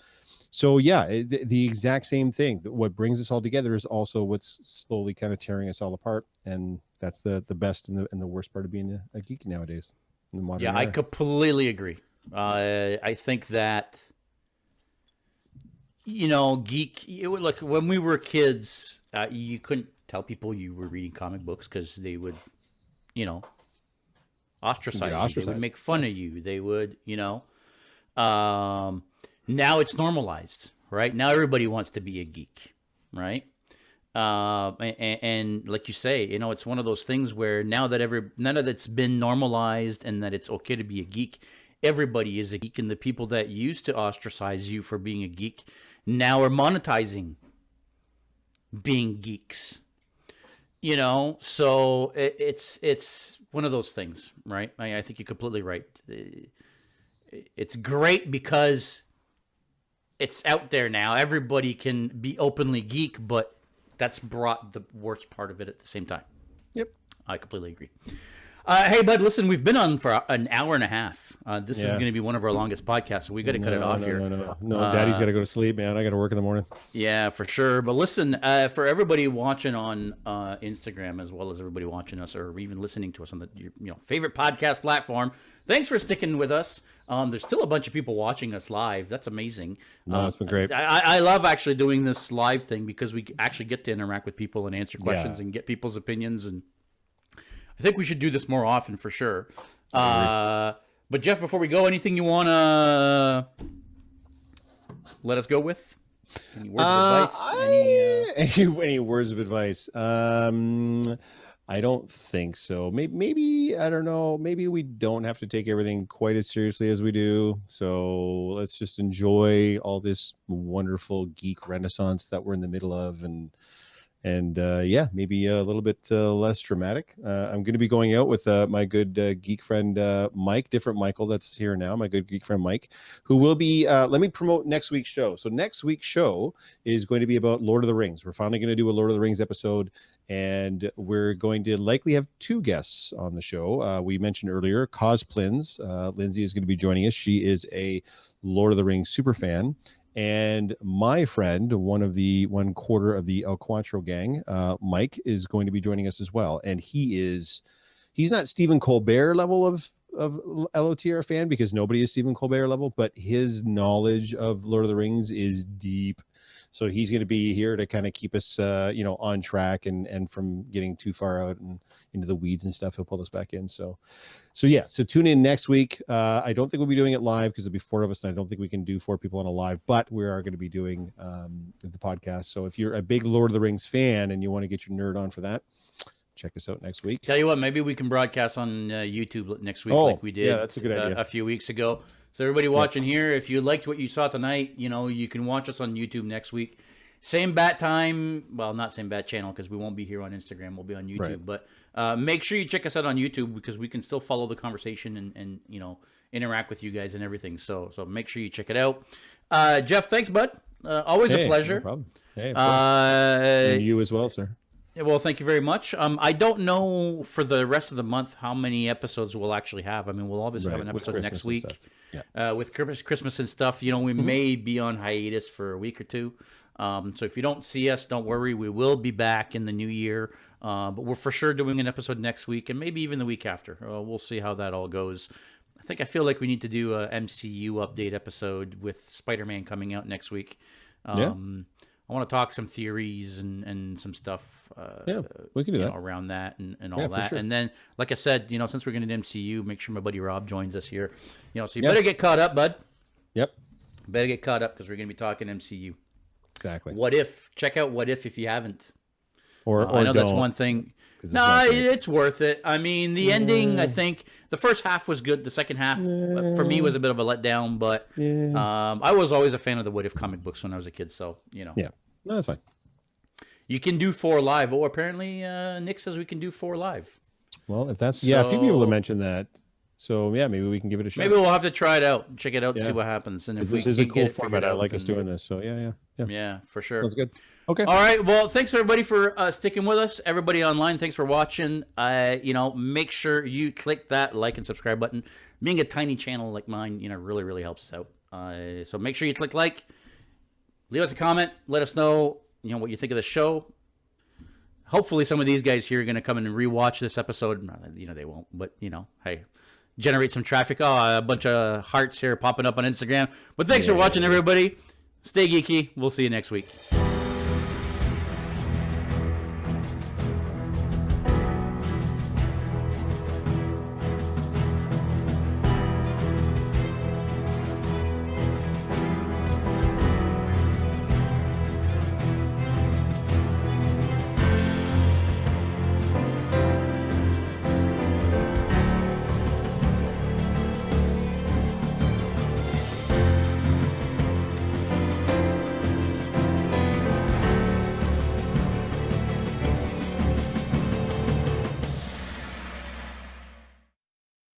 [SPEAKER 2] So yeah, the exact same thing. What brings us all together is also what's slowly kind of tearing us all apart, and that's the best and the worst part of being a geek nowadays in the modern era.
[SPEAKER 1] I completely agree. I think that, geek. Look, when we were kids, you couldn't tell people you were reading comic books because they would, ostracize you. They would make fun of you. They would, now it's normalized, right? Now everybody wants to be a geek, right? And like you say, it's one of those things where now that none of that's been normalized and that it's okay to be a geek, everybody is a geek, and the people that used to ostracize you for being a geek now are monetizing being geeks. So it's one of those things, right? I think you're completely right. It's great because it's out there now. Everybody can be openly geek, but that's brought the worst part of it at the same time.
[SPEAKER 2] Yep.
[SPEAKER 1] I completely agree. Hey, bud, listen, we've been on for an hour and a half. This is going to be one of our longest podcasts, so we got to cut it off here.
[SPEAKER 2] No, Daddy's got to go to sleep, man. I got to work in the morning.
[SPEAKER 1] Yeah, for sure. But listen, for everybody watching on Instagram, as well as everybody watching us or even listening to us on your favorite podcast platform, thanks for sticking with us. There's still a bunch of people watching us live. That's amazing.
[SPEAKER 2] No, it's been great.
[SPEAKER 1] I love actually doing this live thing because we actually get to interact with people and answer questions and get people's opinions, and I think we should do this more often for sure. But Jeff, before we go, anything you want to let us go with? Any words of advice?
[SPEAKER 2] Any words of advice? I don't think so. Maybe I don't know. Maybe we don't have to take everything quite as seriously as we do. So let's just enjoy all this wonderful geek renaissance that we're in the middle of, and maybe a little bit less dramatic. I'm going to be going out with my good geek friend Mike, different Michael that's here now, my good geek friend Mike, who will be, let me promote next week's show. So next week's show is going to be about Lord of the Rings. We're finally going to do a Lord of the Rings episode, and we're going to likely have two guests on the show. We mentioned earlier, Cosplins. Lindsay is going to be joining us. She is a Lord of the Rings super fan. And my friend, one quarter of the El Quattro gang, Mike, is going to be joining us as well. And he's not Stephen Colbert level of LOTR fan, because nobody is Stephen Colbert level, but his knowledge of Lord of the Rings is deep. So he's going to be here to kind of keep us, on track and from getting too far out and into the weeds and stuff. He'll pull us back in. So tune in next week. I don't think we'll be doing it live because there'll be four of us, and I don't think we can do four people on a live, but we are going to be doing the podcast. So if you're a big Lord of the Rings fan and you want to get your nerd on for that, check us out next week.
[SPEAKER 1] Tell you what, maybe we can broadcast on YouTube next week like we did.
[SPEAKER 2] Yeah, that's a good idea.
[SPEAKER 1] A few weeks ago. So everybody watching here, if you liked what you saw tonight, you can watch us on YouTube next week. Same bat time. Well, not same bat channel because we won't be here on Instagram. We'll be on YouTube.
[SPEAKER 2] Right.
[SPEAKER 1] But make sure you check us out on YouTube because we can still follow the conversation and interact with you guys and everything. So make sure you check it out. Jeff, thanks, bud. Always a pleasure.
[SPEAKER 2] No problem. Hey, and you as well, sir.
[SPEAKER 1] Well, thank you very much. I don't know for the rest of the month how many episodes we'll actually have. I mean, we'll obviously have an episode next week. Yeah. With Christmas and stuff, we may be on hiatus for a week or two. So if you don't see us, don't worry. We will be back in the new year. But we're for sure doing an episode next week and maybe even the week after. We'll see how that all goes. I feel like we need to do a MCU update episode with Spider-Man coming out next week. I want to talk some theories and some stuff.
[SPEAKER 2] We can do that
[SPEAKER 1] around that and all that.
[SPEAKER 2] Sure.
[SPEAKER 1] And then, like I said, since we're going to do MCU, make sure my buddy Rob joins us here. So you better get caught up, bud.
[SPEAKER 2] Yep.
[SPEAKER 1] Better get caught up because we're going to be talking MCU.
[SPEAKER 2] Exactly.
[SPEAKER 1] What If? Check out What If you haven't.
[SPEAKER 2] Or
[SPEAKER 1] I know
[SPEAKER 2] don't,
[SPEAKER 1] that's one thing. No, it's worth it. I mean, the ending, I think the first half was good. The second half, for me, was a bit of a letdown. But I was always a fan of the What If comic books when I was a kid. So,
[SPEAKER 2] Yeah, no, that's fine.
[SPEAKER 1] You can do 4 live. Oh, apparently Nick says we can do 4 live.
[SPEAKER 2] Well, if that's a few people have mentioned that. So maybe we can give it a shot.
[SPEAKER 1] Maybe we'll have to try it out, check it out, and see what happens. And if
[SPEAKER 2] this is a cool format. I like us doing this. So
[SPEAKER 1] yeah, for sure.
[SPEAKER 2] Sounds good. Okay.
[SPEAKER 1] All right. Well, thanks everybody for sticking with us. Everybody online, thanks for watching. Make sure you click that like and subscribe button. Being a tiny channel like mine, really, really helps us out. So make sure you click like, leave us a comment, let us know, what you think of the show. Hopefully, some of these guys here are going to come in and rewatch this episode. They won't, but hey, generate some traffic. Oh, a bunch of hearts here popping up on Instagram. But thanks for watching, everybody. Stay geeky. We'll see you next week.